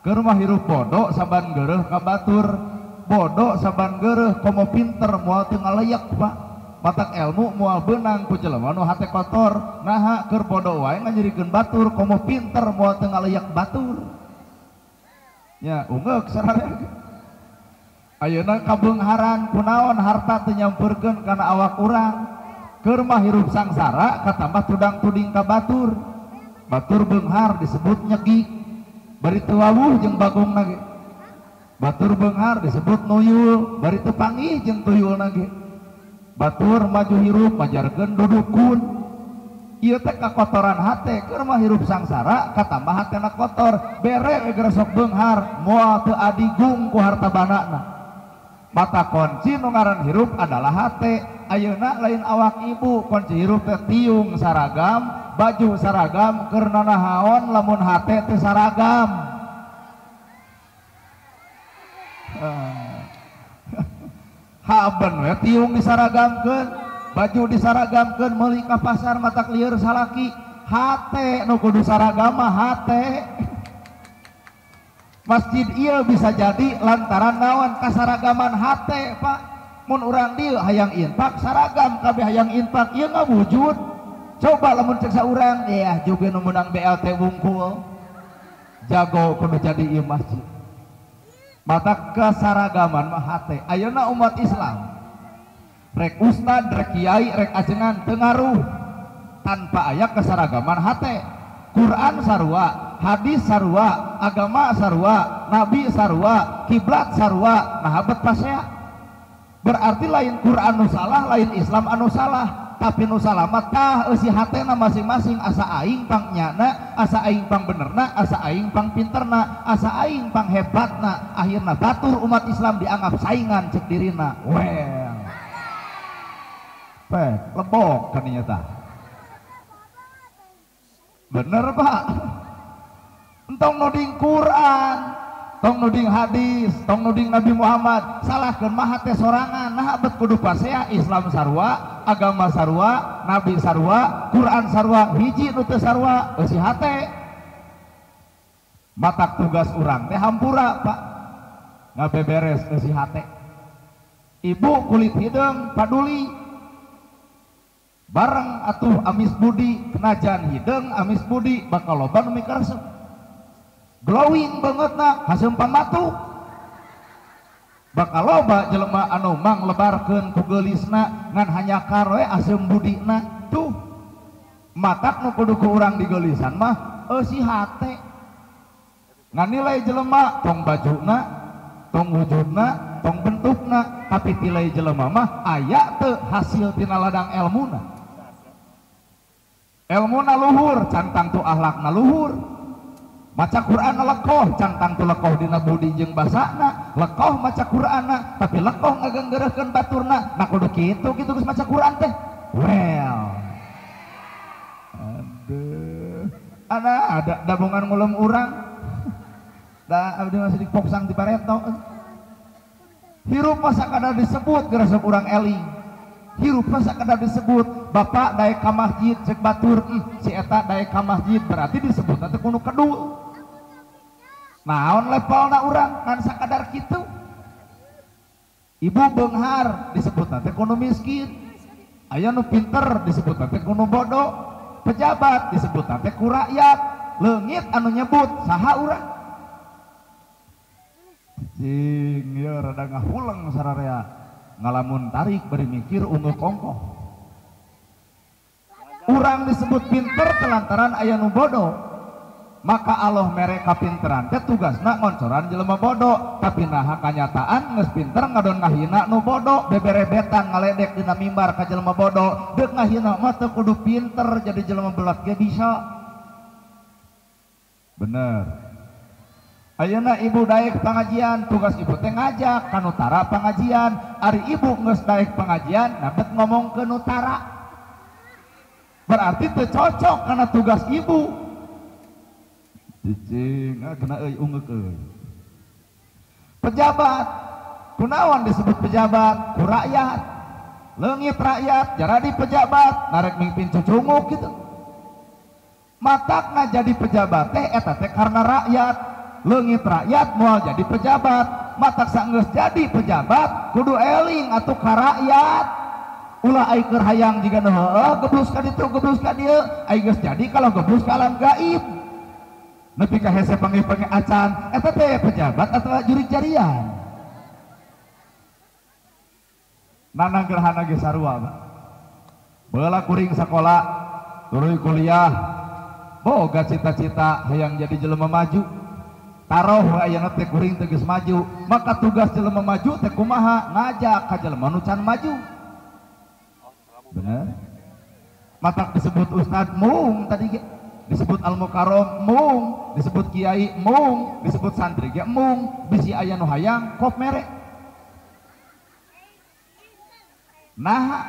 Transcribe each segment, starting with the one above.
keur mah hirup bodoh saban geureuh ka batur, bodoh saban geureuh komo pinter moal teu ngaleyak Pak. Matak ilmu moal beunang ku jelema nu hate kotor, naha keur bodoh wae ngajadikeun batur, komo pinter moal teu ngaleyak batur. Nya ungeuk sararea. Ayeuna kabeungharan kunaon harta teu nyampeurkeun kana awak urang, keur mah hirup sangsara katambah tudang-tuding ka batur. Batur beunghar disebut nyegi, bari teu wawuh jeung bagongna ge. Batur beunghar disebut nuyul, bari teu panggih jeung tuyulna ge. Batur maju hirup majarkeun dudukun. Ieu teh kakotoran hate, keur mah hirup sangsara katambah hatena kotor, bere we geura sok beunghar moal teu adigung ku harta banana. Mata kunci nu ngaran hirup adalah hate. Ayeuna lain awak ibu, kunci hirup teh tiung saragam, baju saragam, keur nanahaon lamun hate teh saragam. Haben we tiung disaragamkeun, baju disaragamkeun, meuli ka pasar matak lieur salaki, hate nu kudu saragam mah hate. Masjid iya bisa jadi lantaran naon kasaragaman hate Pak. Mun urang dieu hayang infak saragam kabeh hayang infak, ieu ngawujud. Coba lamun cek saurang ya juga nu meunang BLT wungkul jago kudu jadi ieu masjid. Mata kasaragaman mah hate. Ayeuna umat Islam rek ustad, rek kiai, rek ajengan teu ngaruh tanpa aya kasaragaman hate. Quran sarua, hadis sarua, agama sarua, nabi sarua, kiblat sarua, nah abet pasea. Berarti lain Quran nu salah, lain Islam anu salah, tapi nu salamat tah eusi hatena masing-masing, asa aing pang nyana, asa aing pang benerna, asa aing pang pinterna, asa aing pang hebatna. Akhirna batur umat Islam dianggap saingan cek dirina. Well, pek lebok kan ieu tah. Bener Pak, entong nuding Quran, tong nuding hadis, tong nuding Nabi Muhammad, salahkeun mah hate sorangan. Nah abet kudu pasea, Islam sarua, agama sarua, Nabi sarua, Quran sarua, hiji nu teu sarua eusi hate. Matak tugas urang teh hampura Pak, ngabeberes eusi hate. Ibu kulit hideung paduli bareng atuh amis budi, kenajan hideung amis budi bakal loba nu mikaresep. Glowing bangetna haseum pamatu. Bakal loba jelema anu manglebarkeun ku geulisna ngan hanya karoe haseum budina. Tuh matak nu kudu ku urang di geulisan mah eusi hate. Ngan nilai jelema tong bajuna, tong wujudna, tong bentukna, tapi nilai jelema mah aya teu hasil tina ladang elmuna. Elmuna luhur, cantang tu akhlakna luhur. Maca Quran lekoh, cantang tu lekoh dina budi jeung basana. Lekoh maca Quranna, tapi lekoh ngagenggeureuhkeun baturna. Nah kudu kitu geus maca Quran teh. Well, aduh, ada dabungan ngulem urang. Da abdi masih dipoksang di pareto. Hirup masa kada disebut geus urang eling. Hirup masa kada disebut bapak daek ka masjid cek batur, si eta daek ka masjid berarti disebut nanti kudu kedul. Naon levelna urang kan sakadar kitu. Ibu beunghar disebut nanti kudu miskin. Aya nu pinter disebut nanti kudu bodoh. Pejabat disebut nanti ku rakyat. Leungit anu nyebut saha urang. Cing ieu rada ngahuleng sararea. Ngalamun tarik beri mikir unggul kongkoh. Urang disebut pinter telantaran aya nu bodoh. Maka Allah mere kapinteran teh tugasna ngoncoran jelema bodoh, tapi naha kanyataan geus pinter ngadon ngahina nu bodoh, beberebetan ngaledek dina mimbar ka jelema bodoh. Deuk ngahina mah teu kudu pinter jadi jelema belat ge bisa. Bener. Ayeuna ibu daek pengajian, tugas ibu teh ngajak ka nutara pengajian. Ari ibu geus daek pengajian, na bet ngomong ke nutara. Berarti teu cocok karena tugas ibu. Cicing, kena euy ungeuk euy. Pejabat, kunaon disebut pejabat? Ku rakyat. Leungit rakyat, jaradi pejabat, narek mingpin cucunguk gitu. Matakna jadi pejabat teh eta teh karena rakyat. leungit rakyat moal jadi pejabat matak sanggeus jadi pejabat kudu eling atuh ka rakyat ulah ai keur hayang jiga heueuh geblus ka ditu geblus ka dieu ai geus jadi kalau geblus ka alam gaib nepi ka hese panggih-panggih acan eta teh pejabat atawa jurig jarian nana gerhana ge sarua beula kuring sakola tuluy kuliah boga cita-cita hayang jadi jelema maju taroh ayeuna teh kuring teh geus maju maka tugas jelema maju teh kumaha ngajak ka jelema nu can maju bener matak disebut ustad mung tadi ge disebut al-mukarram mung disebut kiai mung disebut santri ge mung bisi aya nu hayang kop mere nah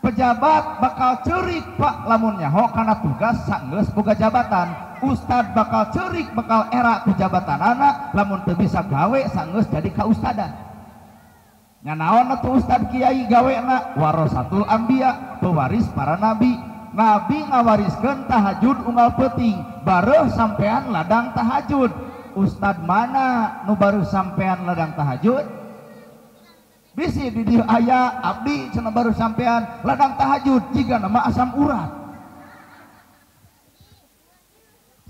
pejabat bakal ceurik pak lamun nyaho kana tugas sanggeus boga jabatan ustad bakal ceurik bakal era ku jabatan anak lamun teu bisa gawe sanggeus jadi kaustadan nya naon atuh ustad kiai gawena warasatul anbiya pewaris para nabi nabi ngawariskeun tahajud unggal peuting bareuh sampean ladang tahajud ustad mana nu baru sampean ladang tahajud bisi di dieu aya abdi cenah baru sampean ladang tahajud jiga nama asam urat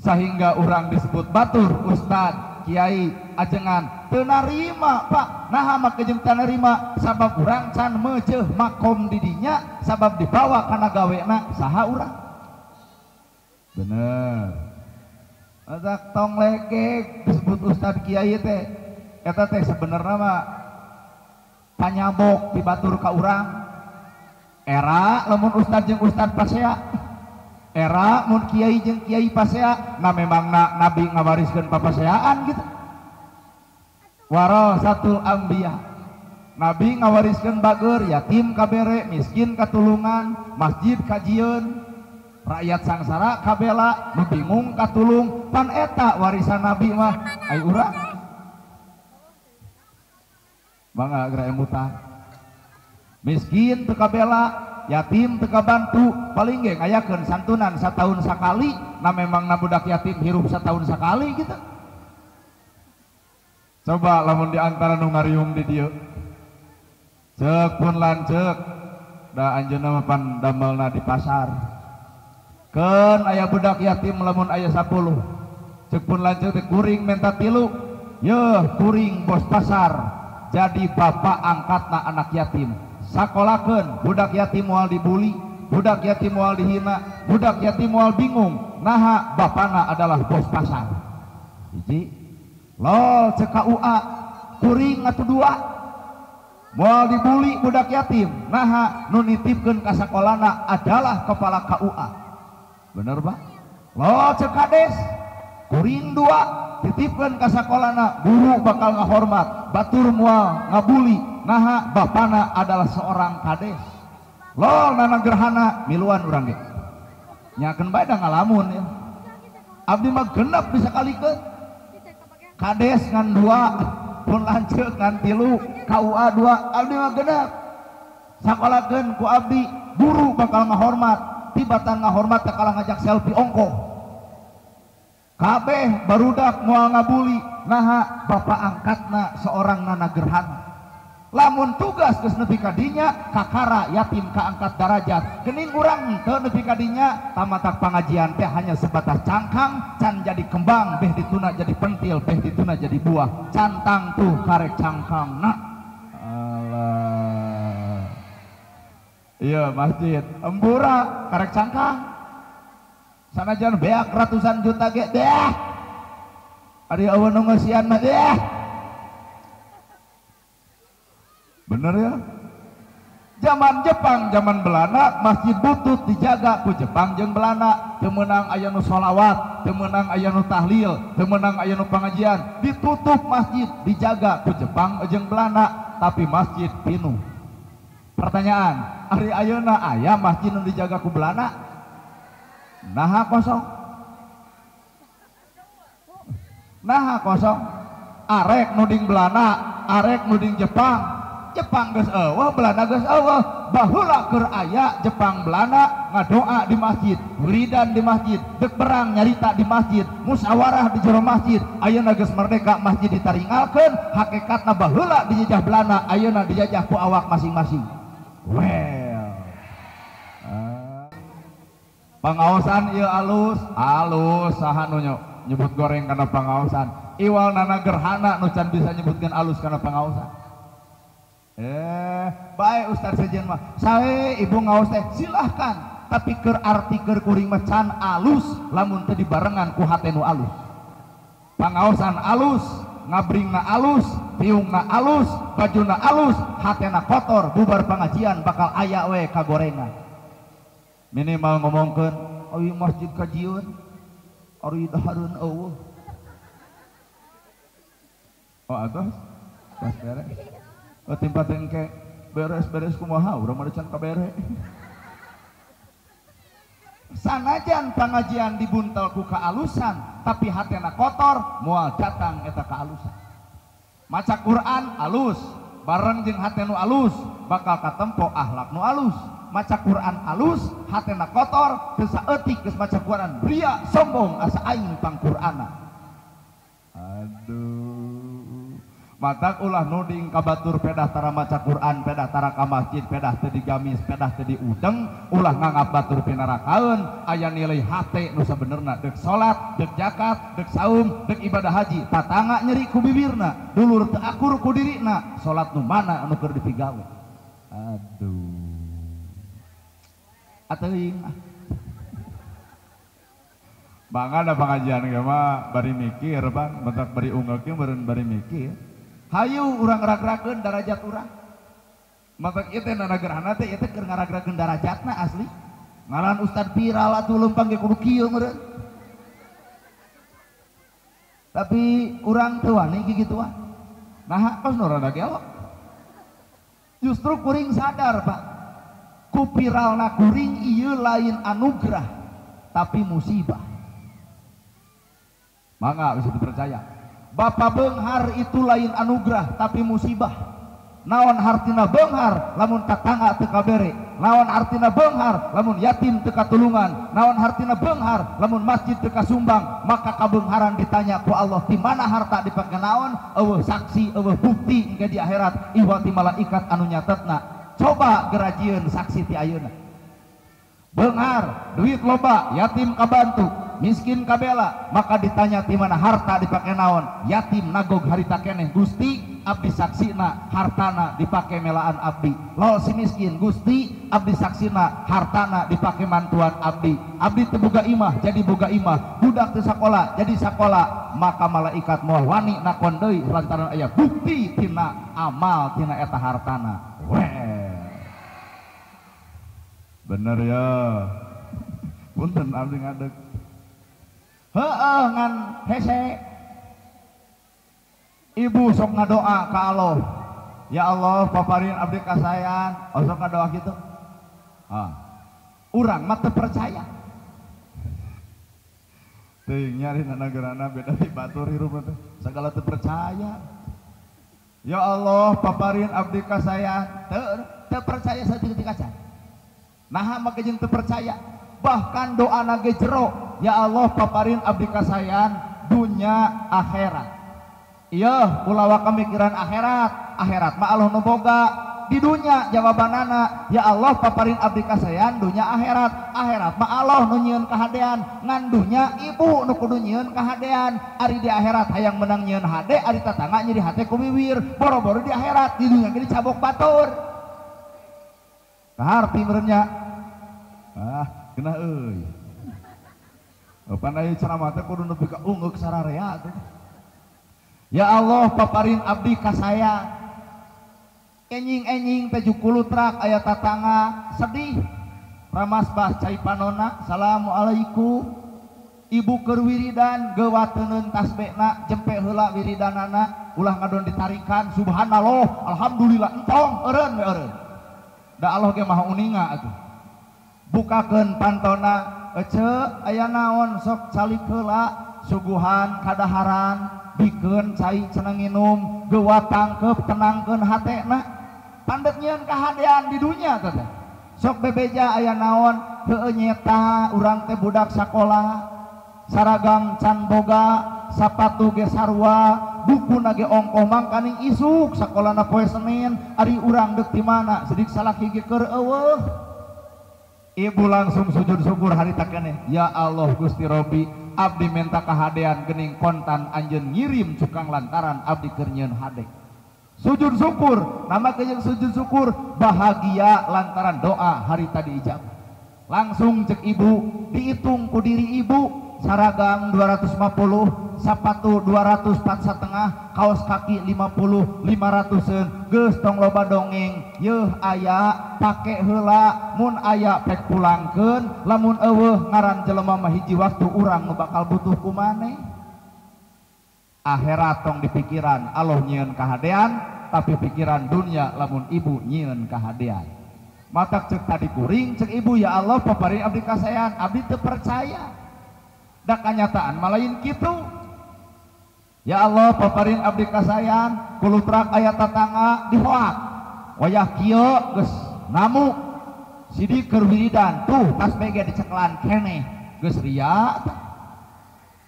sehingga orang disebut batur ustad kiai ajengan teu narima pak naha make jeung teu narima sabab urang can meuceuh makom di dinya sabab dibawa kana gawena saha urang bener adak tong legek disebut ustad kiai teh eta teh sabenerna mah panyabok di batur ka urang era lamun ustad jeung ustad pasea era mun kiai jeung kiai pasea na memangna nabi ngawariskeun papaseaan gitu warasatul anbiya nabi ngawariskeun bageur yatim kabere miskin katulungan masjid kajieun rakyat sangsara kabela nu bingung katulung pan eta warisan nabi mah ai urang bangga geura emutang miskin teu kabela yatim teu kabantu paling ge ngayakeun santunan satahun sakali na memangna budak yatim hirup satahun sakali gitu coba lamun di antara nu ngariung di dieu ceuk pun lanceuk da anjeunna mah pan damelna di pasar keun aya budak yatim lamun aya 10 ceuk pun lanceuk teh kuring menta 3 yeuh kuring bos pasar jadi bapak angkatna anak yatim sakolakeun budak yatim moal dibuli budak yatim moal dihina budak yatim moal bingung naha bapana adalah bos pasar hiji lol cek KUA kuring atuh 2 moal dibuli budak yatim naha nu nitipkeun ka sakolana adalah kepala KUA bener ba lol cek kades kuring 2 titipkeun ka sakolana guru bakal ngahormat batur moal ngabuli naha bapana adalah seorang kades lol nana gerhana miluan urang ge nyakeun bae da ngalamun ya abdi mah genep bisa kalikeun kades ngan 2 pun lanceuk ngan 3 KUA 2 abdi mah genep sakolakeun ku abdi guru bakal ngahormat tibatan ngahormat teh kalah ngajak selfie ongkoh kabeh barudak moal ngabuli naha bapak angkatna seorang nana gerhana lamun tugas geus nepi ka dinya kakara yatim kaangkat darajat geuning urang teu nepi ka dinya tamatak pangajian teh hanya sebatas cangkang can jadi kembang beh dituna jadi pentil beh dituna jadi buah cantang tuh karek cangkangna alah iya masjid embura karek cangkang sanajan beak ratusan juta ge deh ari aweun nu ngeusian mah deh bener ya zaman Jepang zaman Belanda masjid butut dijaga ku Jepang jeung Belanda teu meunang aya nu sholawat teu meunang aya nu tahlil teu meunang aya nu pangajian ditutup masjid dijaga ku Jepang jeung Belanda tapi masjid pinuh pertanyaan ari ayeuna aya masjid nu dijaga ku Belanda naha kosong arek nuding Belanda arek nuding Jepang geus eueuh Belanda geus eueuh baheula keur aya Jepang Belanda ngadoa di masjid, wiridan di masjid, dek perang nyarita di masjid, musyawarah di jero masjid. Ayeuna geus merdeka masjid ditaringalkeun, hakikatna baheula dijajah Belanda, ayeuna dijajah ku awak masing-masing. Well. Pangaosan ieu alus saha nu nyebut goreng kana pangaosan. Iwal nana gerhana nu can bisa nyebutkeun alus kana pangaosan. Baik Ustaz sejen mah sae ibu ngaos teh silahkan, tapi keur arti keur kuring mah can alus lamun teu dibarengan ku hate nu alus. Pangaosan alus, ngabringna alus, piungna alus, bajuna alus, hatena kotor, bubar pengajian bakal aya we kagorengan. Minimal ngomongkeun oi masjid kajian ari dahareun eueuh. Oh atos pas beres. Tempat engke beres-beres kumaha urang mah can kabere. Sanajan pengajian dibuntel ku kaalusan, tapi hatena kotor, moal datang eta kaalusan. Maca Quran alus, bareng jeung hate nu alus, bakal katempo akhlak nu alus. Maca Quran alus, hatena kotor, teu saeutik geus maca Quran, ria sombong asa aing pangqur'ana. Aduh. Matak ulah nuding kabatur pedah tara maca Quran, pedah tara ka masjid, pedah teu digamis, pedah teu diudeng, ulah nganggap batur pinarakaeun. Aya nilai hate nu sabenerna deuk salat, deuk zakat, deuk saum, deuk ibadah haji, tatangga nyeri ku bibirna, dulur teu akur ku dirina, salat nu mana anu keur dipigawe. Aduh. Ateuing. Bangga da pengajian ge mah bari mikir, Bang, mentak bari unggeulkeun meureun bari mikir. Hayu urang ngarag-rageun darajat urang. Maka ieu teh nana gerhana teh ieu teh keur ngarag-rageun darajatna asli. Ngaran Ustad viral atuh leumpang ge kudu kieu meureun. Tapi urang teu wani gigituan. Nah, pas nu rada gelok. Justru kuring sadar, Pak. Ku viralna kuring ieu lain anugerah, tapi musibah. Mangga bisa dipercaya. Bapak beunghar itu lain anugerah tapi musibah. Naon hartina beunghar lamun tatangga teu kabere, naon artina beunghar lamun yatim teu katulungan, naon hartina beunghar lamun masjid teu kasumbang. Maka kabeungharan ditanya ku Allah, di mana harta dipake naon? Eueuh saksi, eueuh bukti engke di akhirat, iwa ti malaikat anu nyatetna. Coba gerajieun saksi ti ayeuna. Beunghar, duit loba, yatim kabantu, miskin kabela, maka ditanya di mana harta dipake naon? Yatim nagog harita keneh, Gusti abdi saksina hartana dipake melaan abdi. Lol si miskin, Gusti abdi saksina hartana dipake mantuan abdi. Abdi teu boga imah jadi boga imah, budak teu sakola jadi sakola. Maka malaikat moal wani nakon deui lantaran aya bukti tina amal tina eta hartana. Bener ya. Punten abdi ngadeg. Heeh ngan hese. Ibu sok ngadoa ka Allah. Ya Allah, paparin abdi kasayan. Oh sok ngadoa gitu. Urang mah teu percaya. Teuing nyari nanagerana beda ti batur hirup teh. Sagala teu percaya. Ya Allah, paparin abdi kasayan. Teu percaya saeutik kaca. Nah maka jeung teu percaya. Bahkan doa nage jero, ya Allah paparin abdi kasayan dunya akhirat. Iya ulah kamikiran akhirat, akhirat mah Allah nu boga. Di dunya jawabanana, ya Allah paparin abdi kasayan dunya akhirat, akhirat mah Allah nu nyieun kahadean. Ngan dunya ibu nu kudu nyieun kahadean. Ari di akhirat hayang menang nyieun hade, ari tatangga nyeri hate ku bibir. Boro-boro di akhirat, di dunya ge dicabok batur. Kaharti merenya. Kena euy. Pandai ceramah teh kudu nepi ka ungeuk sararea teh. Ya Allah paparin abdi ka saya. Enying-enying teh jukulutrak aya tatangga sedih. Ramas bah cai panonna, assalamualaikum. Ibu keur wiridan geuwateun tasbihna, jempe heula wiridanana, ulah ngadon ditarikan subhanallah, alhamdulillah entong eureun we eureun. Da Allah ge maha uninga atuh. Bukakeun pantona, ece aya naon sok calik heula suguhan kadaharan bikeun cai cenah nginum geuwatangkeun tenangkeun hatena. pandek nyieun kahadean di dunia teh. Sok bebeja aya naon heueuh nyeta urang teh budak sakola saragam can boga sapatu ge sarua buku nage ongkoh mangkaning isuk sakolana poe Senin ari urang deuk ti mana sedik salaki ge keur eueuh. Ibu langsung sujud syukur harita keneh. Ya Allah Gusti Robi, abdi minta kahadean geuning kontan anjeun ngirim cukang lantaran abdi keur nyieun hade. Sujud syukur, nama kejeung sujud syukur bahagia lantaran doa harita diijabah. Langsung cek ibu dihitung ku diri ibu saragam 250, sapatu 204 setengah, kaos kaki 50, 500-eun geus tong loba dongeng yeuh aya pake heula mun aya pek pulangkeun lamun eueuh ngaran jelema mah hiji waktu urang nu bakal butuh ku maneh. Akhirat tong dipikiran Allah nyieun kahadean tapi pikiran dunia lamun ibu nyieun kahadean. Matak cek tadi kuring cek ibu ya Allah paparin abdi kasayan abdi teu percaya. Da kanyataan malain kitu. Ya Allah paparin abdi kasayan kulutrak aya tatangga dihoak. Wayah kieu geus namu sidi keur wiridan tuh tas bege diceklan keneh geus ria.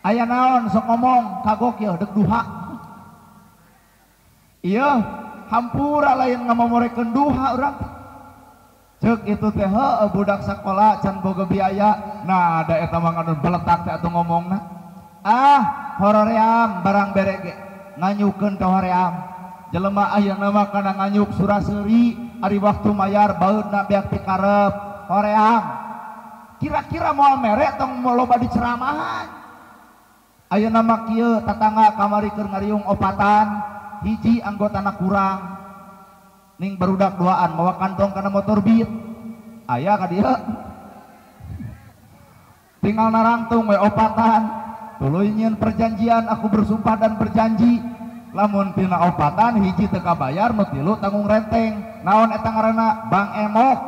Aya naon sok ngomong kagok ya dek duha. Iya hampura lain ngamomorekeun duha urang. Cek itu teh heueuh budak sakola can boga biaya. Nah ada eta mah anu beletak teh atuh ngomongna. Hoream barang berege nganyukeun ka hoream. Jelema ayeuna mah kana nganyuk suraseuri ari waktu mayar baeudna beak ti karep. Hoream kira-kira moal mere tong loba diceramahan. Ayeuna mah kieu tatangga kamari keur ngariung opatan hiji anggotana kurang ning barudak duaan mawa kantong kana motor beat aya ka dieu tinggal narangtung we opatan tuluy nyieun perjanjian aku bersumpah dan berjanji lamun tina opatan hiji teu kabayar nu tilu tanggung renteng naon eta ngaranna Bang Emok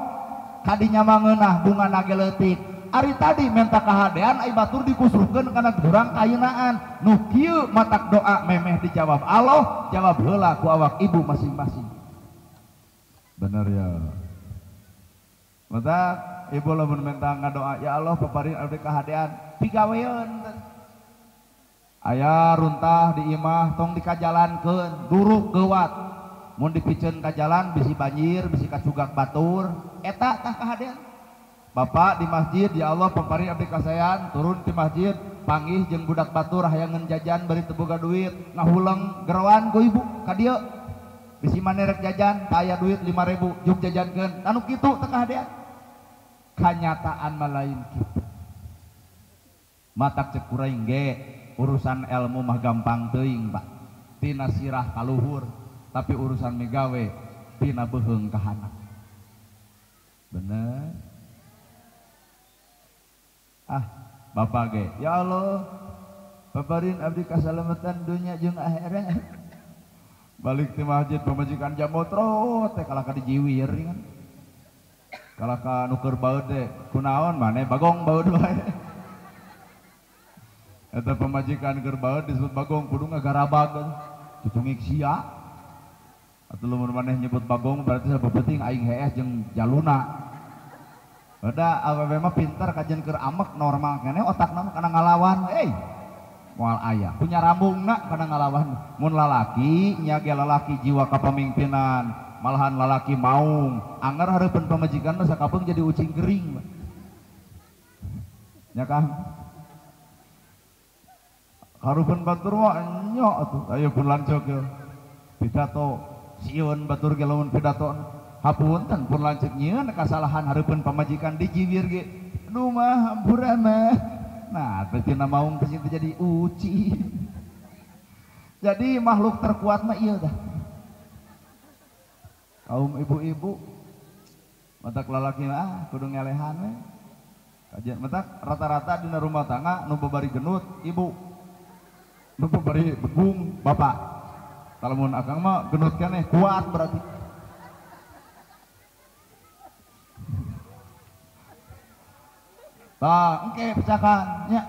kadinya mah ngeunah bunga nage leutik. Ari tadi minta kahadean ai batur dikusruhkeun kana durang kayeunaan nu kieu matak doa memeh dijawab Allah jawab heula ku awak ibu masing-masing. Bener ya. Matak ibu lamun minta ngadoa ya Allah paparin abdi kahadean pigaweun. Aya runtah di imah tong dikajalankeun duruk geuwat mun dipiceun ka jalan bisi banjir bisi kacugak batur eta tah kahadean. Bapak di masjid ya Allah paparin abdi kasayan turun di masjid panggih jeung budak batur hayangeun jajan bari teu boga duit ngahuleng gerawan ku ibu ka dieu bisi maneh rek jajan teu aya duit 5.000 juk jajankeun anu kitu teu kahadean. Kanyataan mah lain kitu. Matak cek kuring ge urusan ilmu mah gampang teuing Pak tina sirah ka luhur tapi urusan migawe tina beuheung ka handap. Bener. Bapak ge ya Allah paparin abdi kasalamatan dunya jeung akhirat. Balik ti masjid pamajikan jamotro teh kalaka dijiwir kan. Kalaka nu keur baeud teh kunaon maneh bagong baeud wae. Eta pamajikan keur baeud disebut bagong kudu ngagarabag tutungik sia. Atuh lamun maneh nyebut bagong berarti sabebeting aing heeh jeung jaluna. Bada awewe mah pintar kajian keur amek normal kene otakna mah kana ngalawan moal aya punya rambungna kana ngalawan mun lalaki nya ge lalaki jiwa kapamingpinan malahan lalaki maung anger hareupeun pamajikanna sakapeung jadi ucing gering nya kan hareupeun batur mah nya atuh aya pun lanceuk ge pidato sieun batur ge lamun pidato hapunten pun lanceuk nyieun kasalahan hareupeun pamajikan dijiwir ge aduh mah hampura mah nah berarti na maung kesini jadi uci. Jadi makhluk terkuat mah ieu dah kaum ibu-ibu matak lalaki mah kudu ngelehan we kajian matak rata-rata dina rumah tangga nu babari genut ibu nu babari begung bapak kalau mun akang mah genut keneh kuat berarti. Tah engke pecakan nya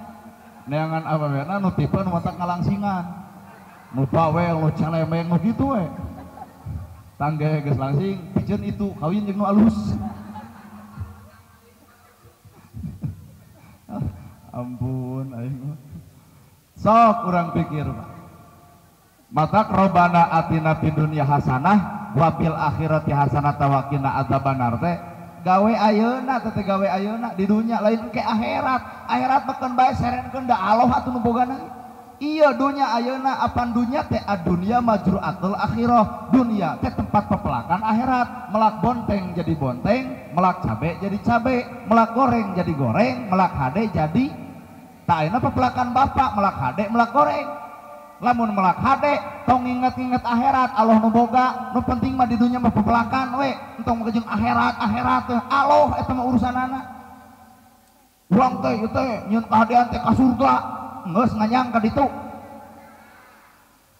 neangan awewena nu tipe nu matak ngalangsingan nu bawel nu celemeng nu kitu we tangga geus langsing piceun itu kawin jeung nu alus. Ampun aing sok urang pikir Pak. Mata robana atina fid dunya hasanah wa fil akhirati hasanah wa qina adzabannar teh gawe ayeuna teh gawe ayeuna di dunya lain ke akhirat. Akhirat beken bae serenkeun da Allah atuh nu bogana. Iya dunya ayeuna apan dunya teh adunya majru'atul akhirah. Dunya teh tempat pepelakan akhirat. Melak bonteng jadi bonteng, melak cabe jadi cabe, melak goreng jadi goreng, melak hade jadi tak ayeuna pepelakan bapak melak hade melak goreng. Lamun melak hade tong inget-inget akhirat Allah nu boga, nu penting mah di dunya mah pepelakan we, entong mah jeung akhirat teh Allah eta mah urusanana. Urang teh ieu teh nyieun kahadean teh ka surga, geus nganyang ka ditu.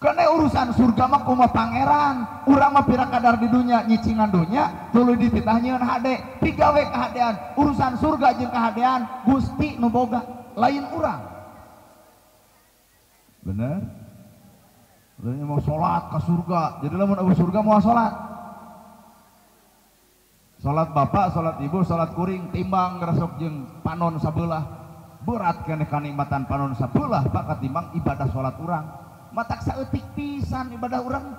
Kene urusan surga mah kumaha pangeran, urang mah pira kadar di dunya nyicingan dunya, tuluy dititah nyieun hade, pigawe kahadean. Urusan surga jeung kahadean Gusti nu boga, lain urang. Bener? Lain mau sholat ke surga, jadi lamun abu surga mau sholat. Sholat bapak, sholat ibu, sholat kuring, timbang ngerasok jeung panon sabelah. Berat kene kanikmatan panon sabelah, pak katimbang ibadah sholat urang. Matak saeutik pisan ibadah urang,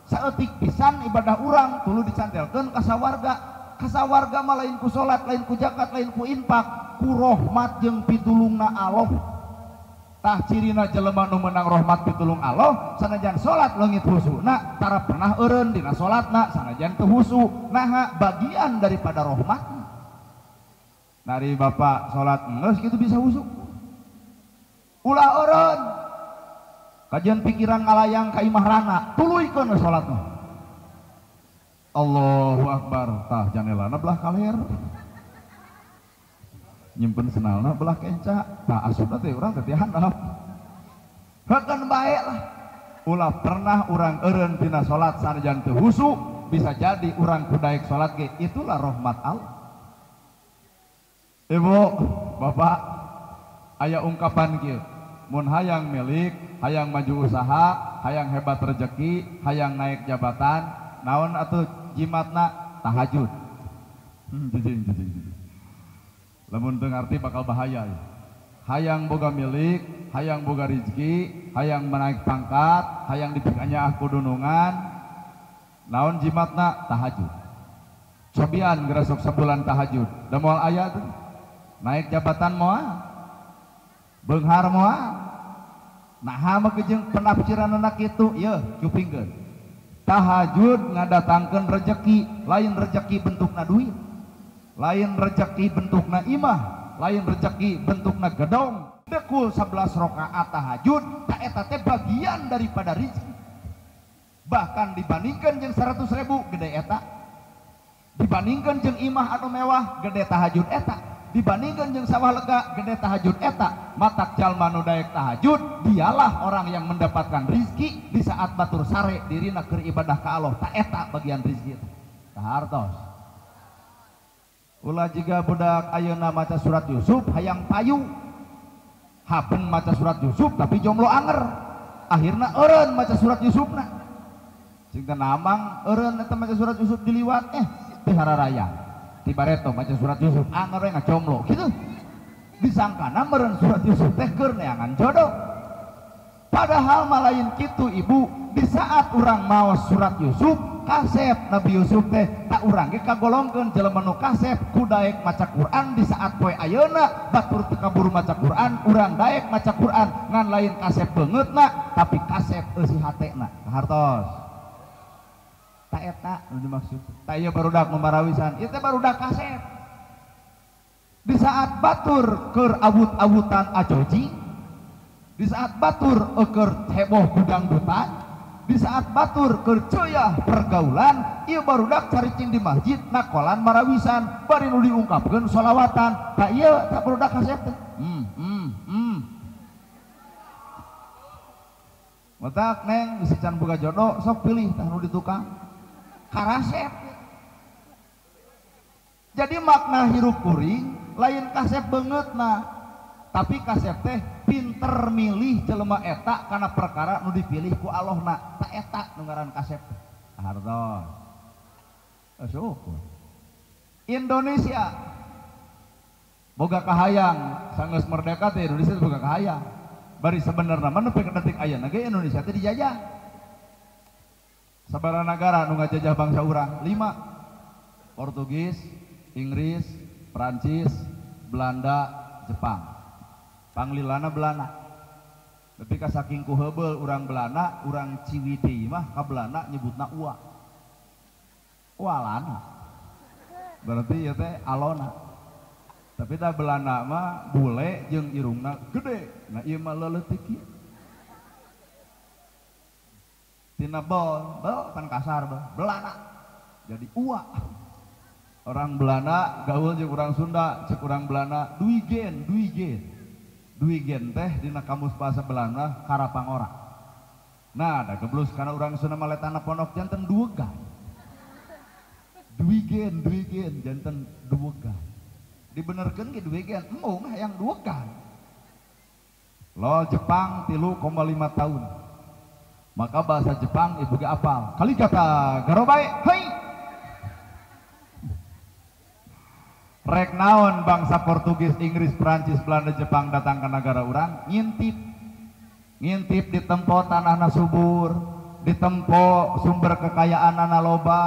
saeutik pisan ibadah urang, tuluy dicantelkeun ka sawarga. Ka sawarga mah lain ku sholat, lain ku zakat, lain ku infak, ku rahmat jeung pitulungna Allah. Tah cirina jelema nu meunang rahmat pitulung Allah sanajan salat leungit husuna tara pernah eureun dina salatna sanajan teu husu. Naha bagian daripada rahmat. Nari bapak salat geus kitu bisa husu. Ulah eureun kajian pikiran ngalayang ka imah rana tuluykeun salatna. Allahu akbar, tah janelana belah kaler. Nyimpen senalna belah kenca, tak asupna teh urang teh handap. Hekeun bae lah. Ulah pernah urang eureun dina salat sanajan teu husu, bisa jadi urang kudaek salat ge itulah rahmat Allah. Ibu, bapak, aya ungkapan kieu. Mun hayang milik, hayang maju usaha, hayang hebat rezeki, hayang naik jabatan, naon atuh jimatna tahajud. Jijing. Lamun teu ngarti bakal bahaya ya. Hayang boga milik, hayang boga rezeki, hayang menaik pangkat, hayang dipikanya kudunungan, naon jimatna tahajud. Cobian gerasok sebulan tahajud, da moal aya tuh. Naik jabatan moal, beunghar moal. Naha mah jeung penafsiranna kitu, yeuh cupingkeun. Tahajud ngadatangkeun rezeki, lain rezeki bentukna duit. Lain rezeki bentukna imah, lain rezeki bentukna gedong. Dekul 11 rakaat tahajud, tak eta teh bagian daripada rezeki. Bahkan dibandingkan jeung 100.000 gede eta. Dibandingkan jeung imah anu mewah gede tahajud eta. Dibandingkan jeung sawah lega gede tahajud eta. Matak jalma nu daek tahajud, dialah orang yang mendapatkan rezeki di saat batur sare dirina keur ibadah ka Allah. Tak eta bagian rezeki eta. Tahartos. Ulah jika budak ayeuna maca surat Yusuf hayang payu, hapen maca surat Yusuf tapi jomblo anger, akhirna eureun maca surat Yusufna. Sing teu namang eureun eta maca surat Yusuf diliwat teu hararaya. Tibareto maca surat Yusuf anger we ngajomblo kitu. Disangkana meureun surat Yusuf teh keur neangan jodoh. Padahal mah lain kitu ibu, di saat urang maos surat Yusuf kasep Nabi Yusuf teh tak urang ge kagolongkeun jelema nu kasep ku daek maca Quran di saat poe ayeuna batur teu kaburu maca Quran urang daek maca Quran ngan lain kasep beungeutna tapi kasep eusi hatena hartos. Ta eta nu dimaksud. Ta ieu barudak nu marawisan, ieu teh barudak kasep. Di saat batur keur awut-awutan ajoji, di saat batur keur heboh gudang-dutan, di saat batur kercoyah pergaulan, ieu barudak caricing di masjid nakolan marawisan bari nu diungkapkeun sholawatan. Tak ieu tak barudak kasep teh. Matak neng bisi can boga jodoh sok pilih tah nu ditukang karasep. Jadi makna hirup kuring lain kasep beungeutna, tapi kasep teh pinter milih jelema eta karena perkara nu dipilih ku Allahna. Tak eta nu ngaran kasep. hartos syukur. Indonesia boga kahayang sanggeus merdeka teh Indonesia boga kahayang bari sebenarnya mana nepi ka detik ayeuna ge Indonesia teh dijajah sabaraha negara nu ngajajah bangsa urang 5 Portugis, Inggris, Prancis, Belanda, Jepang. Panglilana Belanda. Tapi ka saking ku heubeul urang Belanda, urang Ciwidey mah ka Belanda nyebutna ua. Walana. Berarti ieu teh alona. Tapi tah Belanda mah bule jeung irungna gede. Nah ieu mah leuletik ieu. Tina bol pan kasar Belanda. Jadi ua. Orang Belanda gaul jeung urang Sunda cek urang Belanda duigen teh dina kamus bahasa Belanda karapangora. Nah da geblus kana urang Sunda mah letana pondok janten duwegan. Duigen janten duwegan. Dibenerkeun ge duigen embung hayang duwegan. Lo Jepang 3,5 tahun. Maka bahasa Jepang ibu ge apal. Kali kata garobae hei. Rek naon bangsa Portugis, Inggris, Prancis, Belanda, Jepang datang ke negara urang ngintip di tempo tanahna subur, di tempo sumber kekayaanna loba,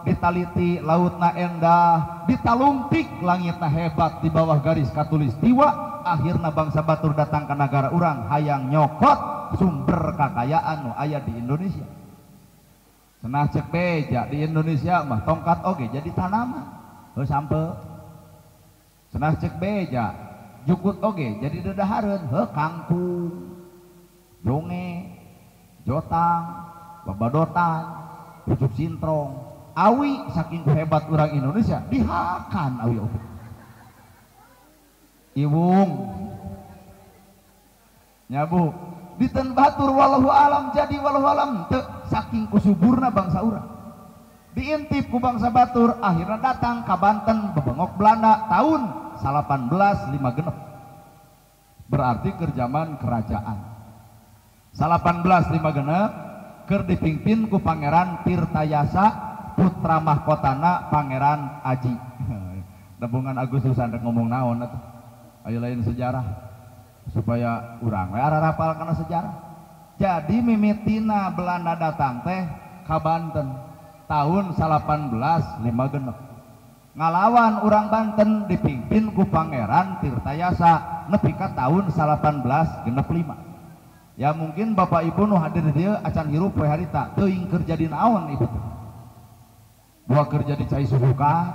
ditaliti lautna endah, ditalumpik langitna hebat di bawah garis katulistiwa. Akhirna bangsa batur datang ke negara urang hayang nyokot sumber kekayaan nu aya di Indonesia. Cenah cek beja di Indonesia mah tongkat oge jadi tanaman heuh sampe. Cenah cek beja jukut oge jadi dedahareun heuh kangkung, jonge, jotang, babadotan, pucuk sintrong, awi saking hebat urang Indonesia dihakan awi oge. Iwung nyabu diten batur wallahu alam jadi wallahu alam teu saking kusuburna bangsa urang. Diintip ku bangsa batur akhirnya datang ke Banten bebengok Belanda tahun 1856 berarti kerjaman kerajaan 1856 keur dipimpin ku Pangeran Tirtayasa putra mahkotana Pangeran Aji. Dabungan Agustusan rek ngomong naon atuh aya lain sejarah supaya urang we ararapal kana sejarah. Jadi mimitina Belanda datang teh ka Banten tahun 1856 ngalawan urang Banten dipimpin ku Pangeran Tirtayasa nepi ka tahun 1865. Ya mungkin Bapak Ibu nu hadir dieu acan hirup poe harita teuing keur jadi naon ibu teh. Buah keur jadi cai subukan,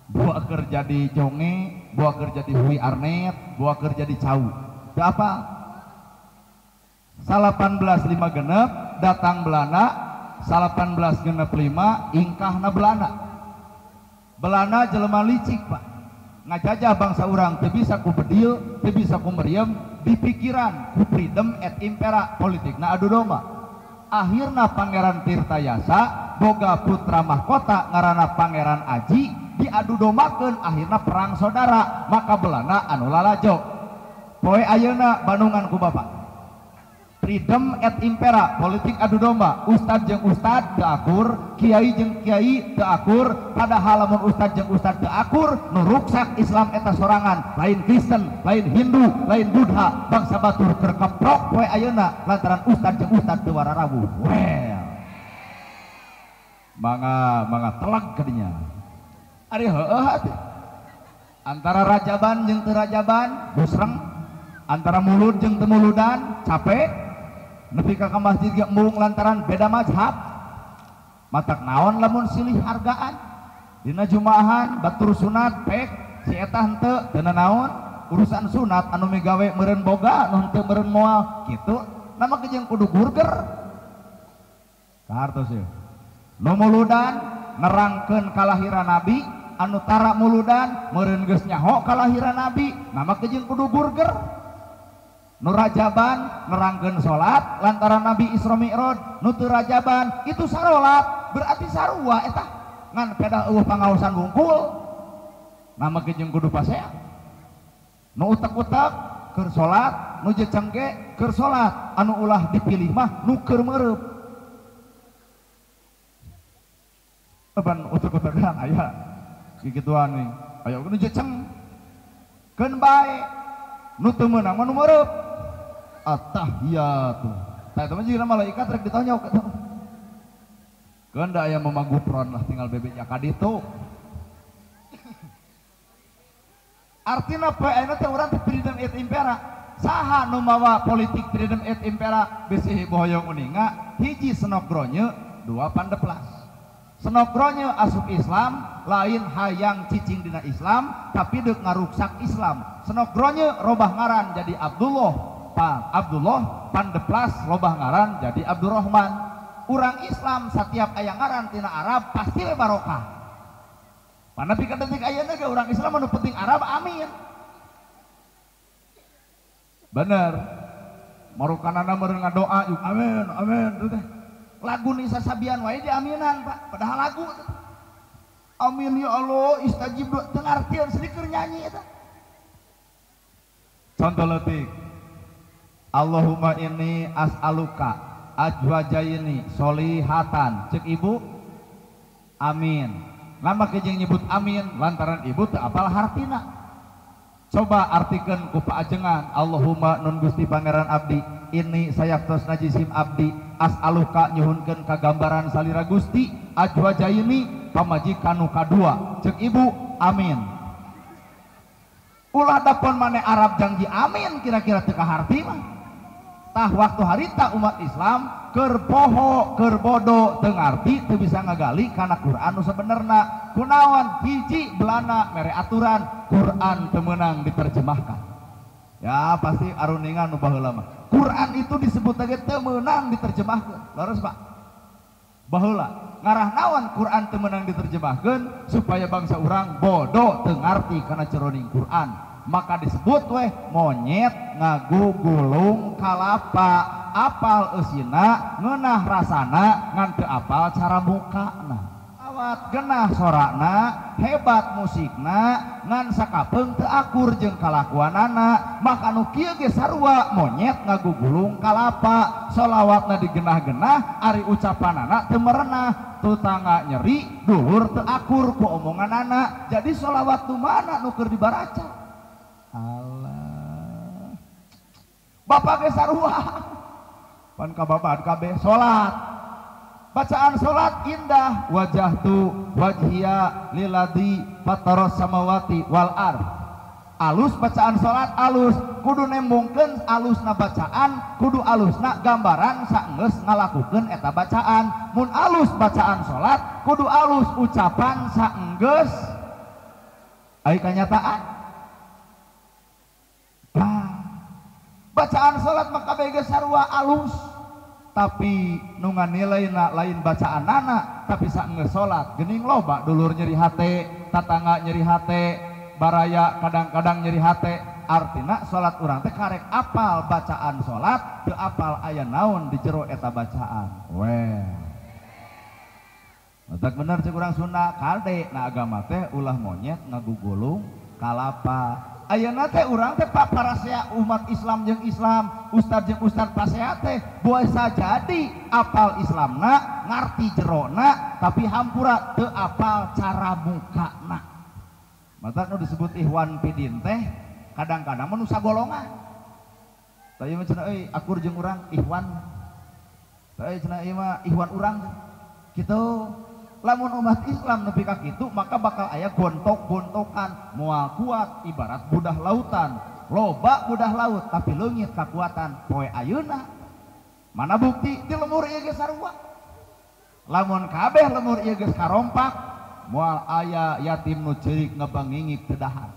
buah keur jadi jonge, buah keur jadi hui arnet, buah keur jadi cau. Teu apa? 1856 datang Belanda, 1865 ingkahna Belanda. Belanda jelema licik pak, ngajajah bangsa urang teu bisa ku bedil, teu bisa ku meriem, dipikiran ku freedom et impera politikna adu domba. Akhirna Pangeran Tirtayasa boga putra mahkota ngaranna Pangeran Aji diadu dombakeun akhirna perang saudara, maka Belanda anu lalajok. Poe ayeuna Bandungan ku Bapak. Freedom et impera politik adu domba, ustad jeung ustad teu akur, kiai jeung kiai teu akur, padahal lamun ustad jeung ustad teu akur nu ruksak Islam eta sorangan, lain Kristen, lain Hindu, lain Buddha, bangsa batur keur keprok poe ayeuna lantaran ustad jeung ustad teu wararabu. Well. Mangga telag kadinya. Ari heueuh atuh. Antara rajaban jeung teu rajaban busreng, antara mulut jeung teu muludan capek. Nepi ka masjid ge embung lantaran beda mazhab. Matak naon lamun silih hargaan dina jumaahan batur sunat pek si eta henteu teu naon urusan sunat anu migawe meureun boga anu henteu meureun moal kitu nama jeung kudu burger kahartos ieu nu muludan nerangkeun kalahiran nabi anu tara muludan meureun geus nyaho kalahiran nabi nama jeung kudu burger. Nu rajaban nerangkeun salat lantaran Nabi Isra Mi'raj, nu teu rajaban itu sarolat berarti sarua eta ngan peda eueuh pangaosan wungkul nama jeung kudu pasea. Nu utek-utek keur salat, nu jecengke keur salat, anu ulah dipilih mah nu keur meureup. Tepan utek-utekan aya kikituan nih. Ayo nu jeceng. Keun bae. Nu teu meunang mah nu meureub. At-tahiyatu. Tah eta mah jeung malaikat rek ditonyok eta. Keun da aya mamagupron lah tinggal bebeknya ka ditu. Artina PN teh urang teh freedom et impera. Saha nu mawa politik freedom et impera bisi bohoyong uninga hiji senokronye dua pandeplas. Senokronye asup Islam lain hayang cicing dina Islam tapi deuk ngaruksak Islam. Senokronye robah ngaran jadi Abdullah pandeplas robah ngaran jadi Abdurrahman. Urang Islam setiap aya ngaran tina Arab pasti we barokah. Panapi ka detik ayeuna ge urang Islam anu penting Arab amin. Bener. Marukanana meureun ngadoa yuk amin amin teh. Lagu ni sasabian wae diaminan Pak, padahal lagu amin ya Allah istajib teu ngartieun sedikeur nyanyi eta. Contoh leutik. Allahumma inni as'aluka ajwajaini solihatan. Cek ibu amin. Lama kejeng nyebut amin lantaran ibu teu apal hartina. Coba artikeun ku paajengan Allahumma nun Gusti Pangeran abdi ini sayaktos najisim abdi as'aluka nyuhunkeun kagambaran salira Gusti ajwajaini pamajikan nu kadua. Cek ibu amin. Ulah dapon mane Arab janji amin kira-kira teu kaharti mah. Tah waktu harita umat Islam keur poho keur bodo teu ngarti teu bisa ngagali kana Quran nu sabenerna. Kunaon hiji belana mere aturan Quran teu meunang diterjemahkan. Ya pasti aruningan nu baheula mah. Quran itu disebut lagi teu meunang diterjemahkeun. Leres Pak. Baheula ngarah naon Quran teu meunang diterjemahkeun supaya bangsa urang bodo teu ngarti kana ceroning Quran. Maka disebut weh monyet ngagugulung kalapa apal eusina ngeunah rasana ngan teu apal cara mukana. Awat genah sorakna hebat musikna ngan sakapeung teu akur jeung kalakuanana. Maka nu kieu ge sarua monyet ngagugulung kalapa sholawatna digenah-genah ari ucapanana teu merenah tutangga nyeri duhur teu akur ku omonganana. Jadi sholawat nu mana nu keur dibaraca? Allah Bapak ge sarua pan kababat kabeh salat bacaan salat indah wajahtu wajhiya lilladzi fataras samawati wal ard. Alus bacaan salat alus kudu nembongkeun alusna bacaan kudu alusna gambaran saenggeus ngalakukeun eta bacaan. Mun alus bacaan salat kudu alus ucapan saenggeus aya kanyataan. Bacaan salat maka bege sarua alus tapi nu nganileuna lain bacaanana tapi saenggeus salat geuning loba dulur nyeri hate tatangga nyeri hate baraya kadang-kadang nyeri hate. Artina salat urang teh karek apal bacaan salat teu apal aya naon di jero eta bacaan. Weh tak bener cek urang Sunda kalde na agama teh ulah monyet ngagugulung kalapa. Ayeuna teh urang teh paparasea umat Islam jeung Islam, ustad jeung ustad pasea teh boesa jadi apal Islamna, ngarti jerona, tapi hampura teu apal cara mukana. Mata nu disebut ihwan pidin teh kadang-kadang manusia golongan. Tah ieu cenah euy akur jeung urang ihwan. Tah cenah ieu mah ihwan urang. Kitu. Lamun umat Islam nepi ka kitu maka bakal aya gontok-gontokan moal kuat ibarat budah lautan. Loba budah laut tapi leungit kakuatan poe ayeuna. Mana bukti di lemur ieu ge sarua. Lamun kabeh lemur ieu geus karompak moal aya yatim nu ceurik ngebangingik teu dahar.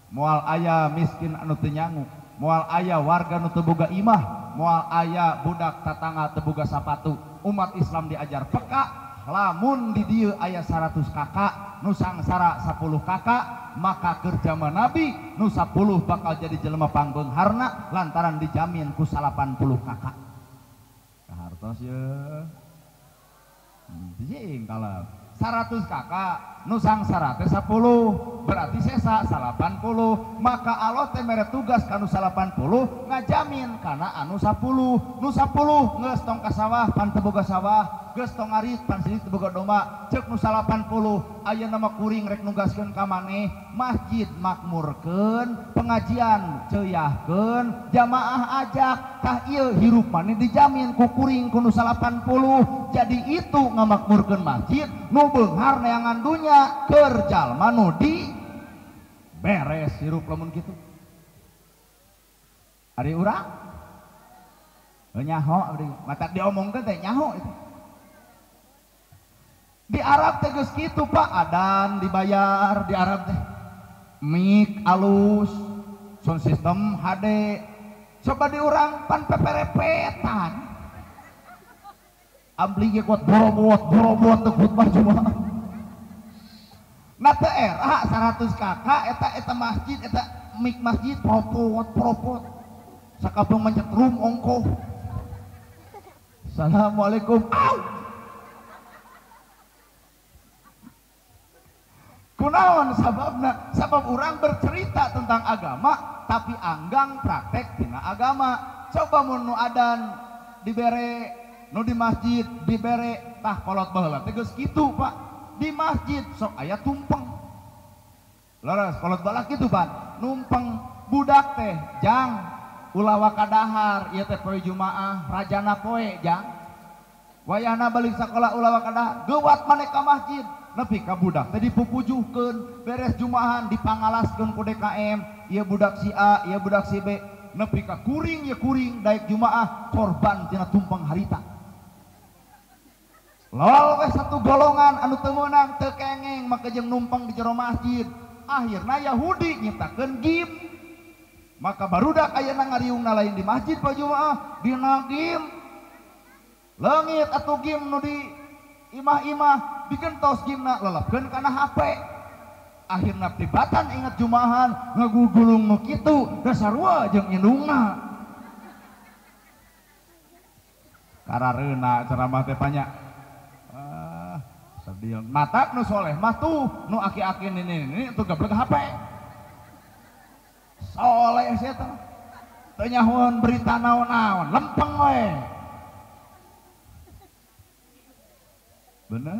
Moal aya miskin anu teu nyangu, moal aya warga nu teu boga imah, moal aya budak tatangga teu boga sapatu. Umat Islam diajar peka. Lamun di dieu aya 100 kakak nu sangsara 10 kakak maka keur zaman Nabi nu 10 bakal jadi jelema pangbeungharna lantaran dijamin ku 80 kakak. Kahartos ye. Jeung kalau 100 kakak nu sangsara teh 10 berarti sesa 80 maka Allah teh mere tugas ka nu 80 ngajamin kana anu 10 nu 10 geus tong ka sawah pan teu boga sawah geus tong ngarit pan sini teu boga domba ceuk nu 80 aya nama kuring rek nugaskeun ka maneh masjid makmurkeun pengajian ceuyahkeun jamaah ajak tah ieu hirup maneh dijamin ku kuring ku nu 80 jadi itu ngamakmurkeun masjid nu beunghar neangan dunya keur jalma nu di beres hirup lamun kitu ari urang nyaho abdi mata diomongkeun teh nyaho itu di Arab teh geus kitu Pak adan dibayar di Arab teh mik alus sound system HD coba di urang pan peperepetan ampli ge kuat borobot teu khutbah cuma na teu era 100 kakak eta masjid eta mik masjid propot sakabung mencetrum ongkoh Assalamualaikum kunaon sababna sabab orang bercerita tentang agama tapi anggang praktek tina agama coba mun nu adan dibere nu di masjid dibere tah kolot baheula teh geus kitu Pak di masjid sok aya tumpeng leres kolot baheula kitu Pak numpeng budak teh jang ulawa kadahar ieu teh poe Jumaah rajana poe jang wayahna balik sakola ulawa kadahar geuwat maneh ka masjid nepi ka budak teh dipupujuhkeun beres Jumaahan dipangalaskeun ku DKM ieu budak si A ieu budak si B nepi ka kuring ieu kuring daek Jumaah korban tina tumpeng harita lol we satu golongan anu teu meunang teu kengeng make jeung numpang di jero masjid akhirna Yahudi nyiptakeun gim maka barudak ayeuna ngariungna lain di masjid poe Jumaah dina gim leungit atuh gim nu di imah-imah digentos gimna lelapkeun kana HP akhirna pribatan ingat Jumaahan ngagugulung nu kitu da sarua jeung indungna karareuna ceramah teh banyak sedih mata nu soleh mah tuh nu aki-aki ini tuh gablek HP soleh sia teh teu nyahoan berita naon-naon lempeng we bener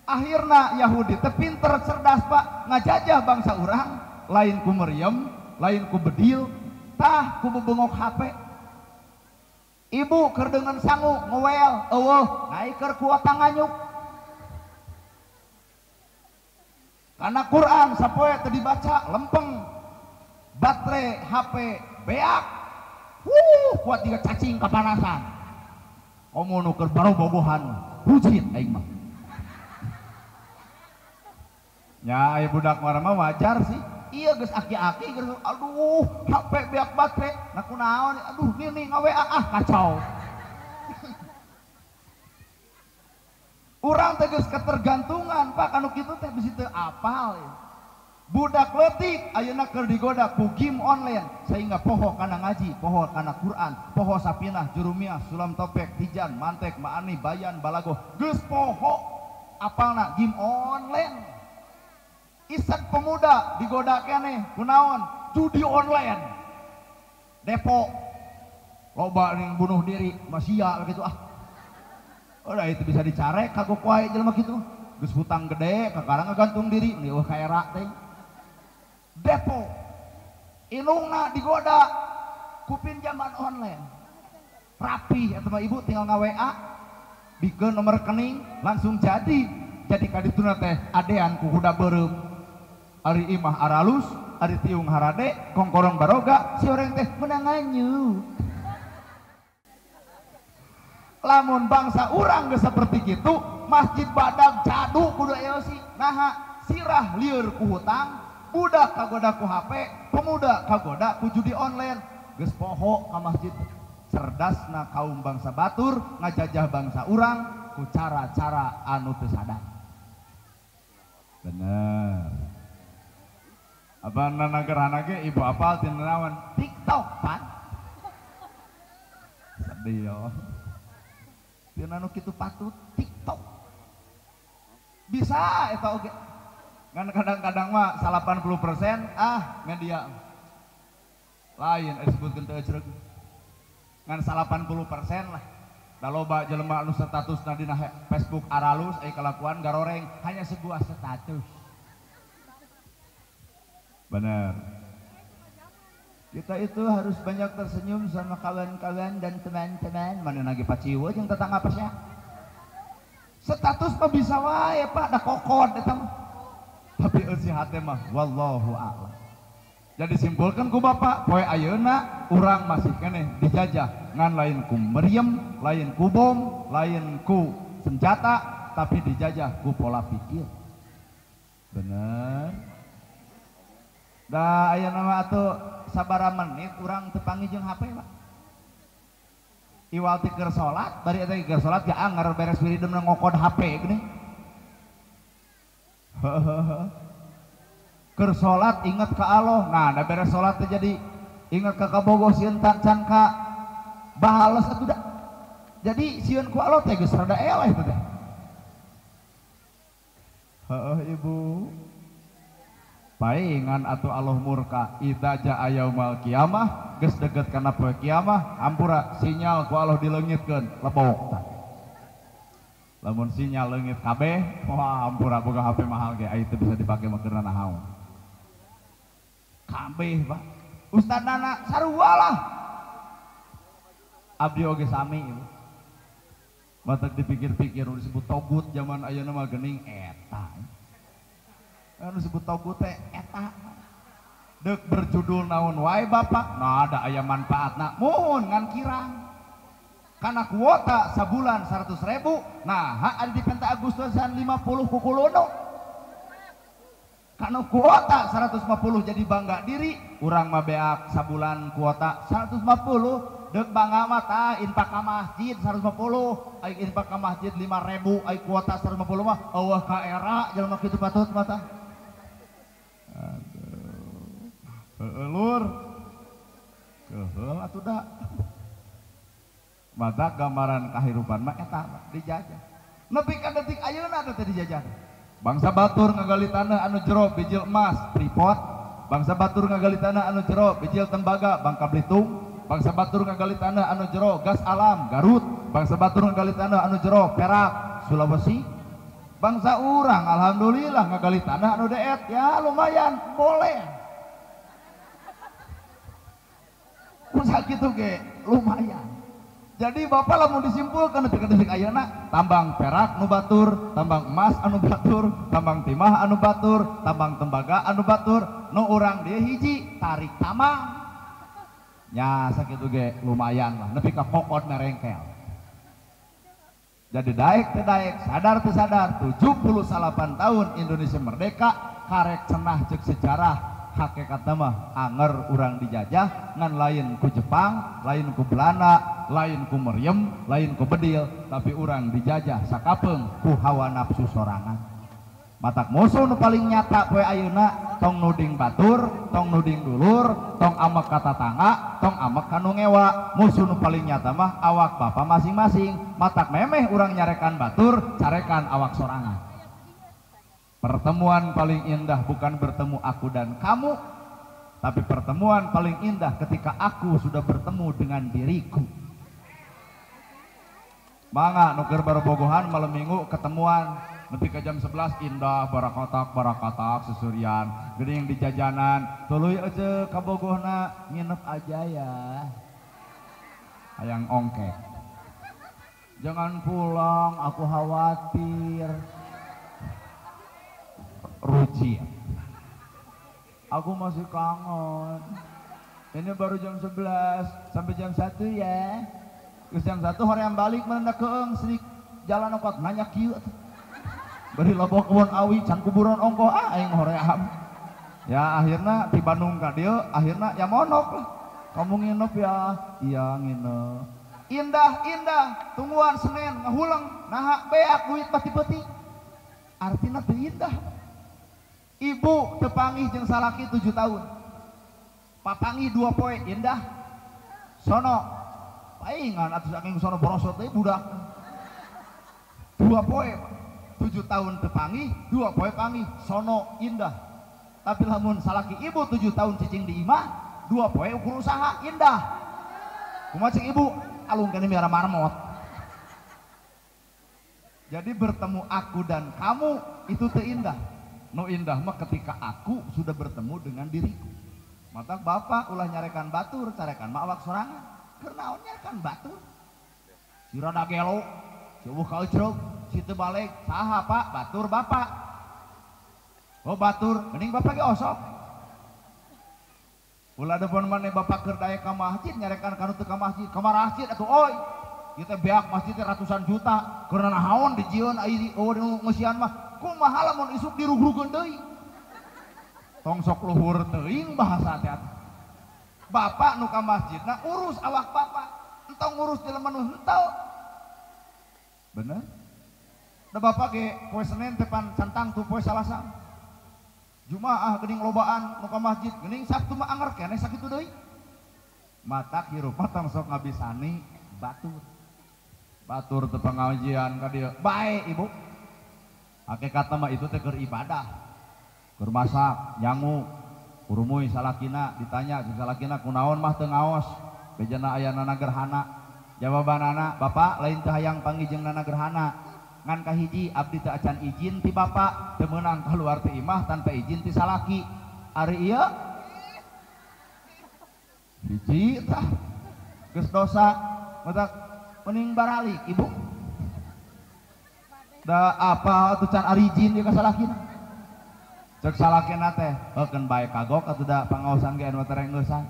akhirna Yahudi teh pinter cerdas Pak ngajajah bangsa urang lain ku meriam lain ku bedil tah ku bebengok HP ibu keur dengan sangu ngowel eueuh naik keur ku tanganyuk karena Quran sapoe teu dibaca lempeng baterai HP beak kuat tiga cacing kapanasan komo nu keur barobobohan hujit aing mah nya aya budak mah wajar sih iya geus aki-aki geus aduh HP beak baterai nah kunaon aduh nih ngaWA kacau urang teh geus ketergantungan Pak anu kitu teh bisi teu apal ya. Budak leutik ayeuna keur digoda ku game online sehingga poho kana ngaji poho kana Quran poho sapinah jurumiyah sulam topek tijan mantek maani bayan balago geus poho apalna game online isek pemuda digoda keneh kunaon judi online Depok loba ning bunuh diri masia gitu udah itu bisa dicarek kagok wae jelema kitu geus hutang gede kakarang ngagantung diri nih ka era teh Depok inungna digoda ku pinjaman online rapi eta mah ibu tinggal ngaWA bikeun nomor rekening langsung jadi kadituna teh adean ku kuda beureum ari imah aralus ari tiung harade kongkorong baroga si orang teh meunang nganyuk lamun bangsa urang geus saperti kitu masjid badag jadu kudu aya sih naha sirah lieur ku hutang budak kagoda ku HP pemuda kagoda ku judi online geus poho ka masjid cerdasna kaum bangsa batur ngajajah bangsa urang ku cara-cara anu teu sadar bener abana nagerana ge ibu apal tina naon TikTok Pak sedih tina nu kitu patut TikTok bisa eta oge kan kadang-kadang mah 80% media lain disebutkeun teu ecreg ngan 80% lah Kalau bak jelema anu status dina Facebook aralus kelakuan garoreng hanya sebuah status. Benar. Kita itu harus banyak tersenyum sama kawan-kawan dan teman-teman. Mana lagi paciwo jeung tetangga pasnya. Status mah bisa wae Pak, da kokod eta mah. Tapi eusi hate mah wallahu a'lam. Jadi simpulkan ku Bapak, poe ayeuna urang masih keneh dijajah ngan lain ku meriam, lain ku bom, lain ku senjata, tapi dijajah ku pola pikir. Bener. Da ayeuna mah atuh sabaraha menit urang teu panggih jeung HP Pak. Iwal ti keur salat, bari eta keur salat ge anger beres wiridem ngokod HP geuning. Keur salat inget ka Allah. Nah, da beres salat teh jadi inget ka kabogoh sieun can ka bahales atuh da. Jadi sieun ku Allah teh geus rada eleh teh. Heeh Ibu. Paingan atuh Allah murka idza jaa yaumul kiamah geus deukeut kana poe kiamah ampura sinyal ku Allah dileungitkeun lebok tah. Lamun sinyal leungit kabeh wah ampura boga HP mahal ge aya teu bisa dipake mah keur naon. Kabeh Pak ustadana sarua lah abdi oge sami Ibu. Batak dipikir-pikir disebut togut zaman ayeuna mah geuning eta. Anu disebut togut teh eta. Deuk berjudul naon wae Bapak, nah ada aya manfaatna. Muhun ngan kirang. Kana kuota sabulan 100.000, nah ada di penta Agustusan 50 ku kuluno. Kana kuota 150 jadi bangga diri, urang mah beak sabulan kuota 150, deuk bangga mah tah infak ka masjid 150, ai infak ka masjid 5.000, ai kuota 150 mah eueuh ka era jelema kitu patut mah tah. Aduh. Lur. Keheul atuh da. Mata gambaran kahirupan mah eta dijajah. Nepi ka detik ayeuna teh dijajah. Bangsa batur ngagali tanah anu jero bijil emas Freeport, bangsa batur ngagali tanah anu jero bijil tembaga Bangka Belitung, bangsa batur ngagali tanah anu jero gas alam Garut, bangsa batur ngagali tanah anu jero Perak Sulawesi, bangsa urang alhamdulillah ngagali tanah anu deet ya lumayan boleh. Kusa kitu ge lumayan. Jadi Bapak lamun disimpulkan detik-detik ayeuna tambang perak nu batur, tambang emas anu batur, tambang timah anu batur, tambang tembaga anu batur, nu urang dieu hiji tarik tamang. Nya sakitu ge lumayan lah nepi ka pokon merengkel. Jadi daek teh daek, sadar teh sadar 78 tahun Indonesia merdeka karek cenah ceuk sejarah. Hakikatna mah anger urang dijajah ngan lain ku Jepang, lain ku Belanda, lain ku Meriem, lain ku Bedil, tapi urang dijajah sakapeung ku hawa nafsu sorangan. Matak musuh nu paling nyata poe ayeuna tong nuding batur, tong nuding dulur, tong amek ka tatangga, tong amek ka nu ngewa. Musuh nu paling nyata mah awak bapa masing-masing. Matak memeh urang nyarekan batur, carekan awak sorangan. Pertemuan paling indah bukan bertemu aku dan kamu, tapi pertemuan paling indah ketika aku sudah bertemu dengan diriku. Mangga nuker barobogohan malam minggu ketemuan nepi ka jam 11 indah barakatak susurian geuning di jajanan tuluy aja ka bogohna nginep aja ya hayang ongkek jangan pulang aku khawatir Ruci, aku masih kangen. Ini baru jam 11 sampai jam 1 ya. Terus jam 1 hoream balik mana keeng sedikit jalan opat nanya kieu. Bari loba kebun awi can kuburan ongkoh aing hoream. Ya akhirnya di Bandung ka dieu akhirnya ya monok lah. Kamu nginep ya? Iya nginep. Indah tungguan Senin ngahuleng naha beak duit pati-pati. Artina teu indah. Ibu tepanggih jeung salaki 7 tahun papanggih 2 poe indah sono paingan atuh saking sono borosot teh budak 2 poe 7 tahun tepanggih 2 poe panggih sono indah tapi lamun salaki ibu 7 tahun cicing di imah 2 poe ukur usaha indah kumaha cing ibu alung kana miara marmot Jadi bertemu aku dan kamu itu teu indah. Nu indah mah ketika aku sudah bertemu dengan diriku. Mata bapak ulah nyarekan batur, carekan mah awak sorangan. Keur naon nyarekan batur? Si rada gelo, si eueuh kaucrog, si teu balik, saha Pak? Batur bapak. Oh batur, mending bapak ge osok. Ulah depan maneh bapak keur daya ka masjid nyarekan kanu teu ka masjid, ka masjid atuh oi. Ieu teh beak masjid teh ratusan juta, keur naon dijieun ai ngeusian mah. Kumaha lamun isuk dirugrugeun deui. Tong sok luhur teuing bahasa teh. Bapak nu ka masjidna urus awak bapak, entong ngurus jelema nu henteu. Bener? Da bapak ge poe Senin teh pan cantang tu poe Salasa. Jumaah geuning lobaan nu ka masjid, geuning Sabtu mah anger keneh sakitu deui. Matak hirup mah tong sok ngabisani batur. Batur teu pangajian ka dieu. Bae Ibu. Hakikatna mah itu teh keur ibadah. Keur masak, nyangu, urumuy salakina ditanya si salakina kunaon mah teu ngaos. Bejana ayana gerhana. Jawabanana, Bapak lain teu hayang panggijengna gerhana. Ngan kahiji abdi teu acan izin ti bapak, teu meunang kaluar ti imah tanpa izin ti salaki. Ari ieu hiji tah geus dosa. Matak mending baralik Ibu. Da apa atuh can ari izin ieu ka salakina. Cek salakina teh, heukeun bae kagok atuh da pangaosan ge anu terengeusan.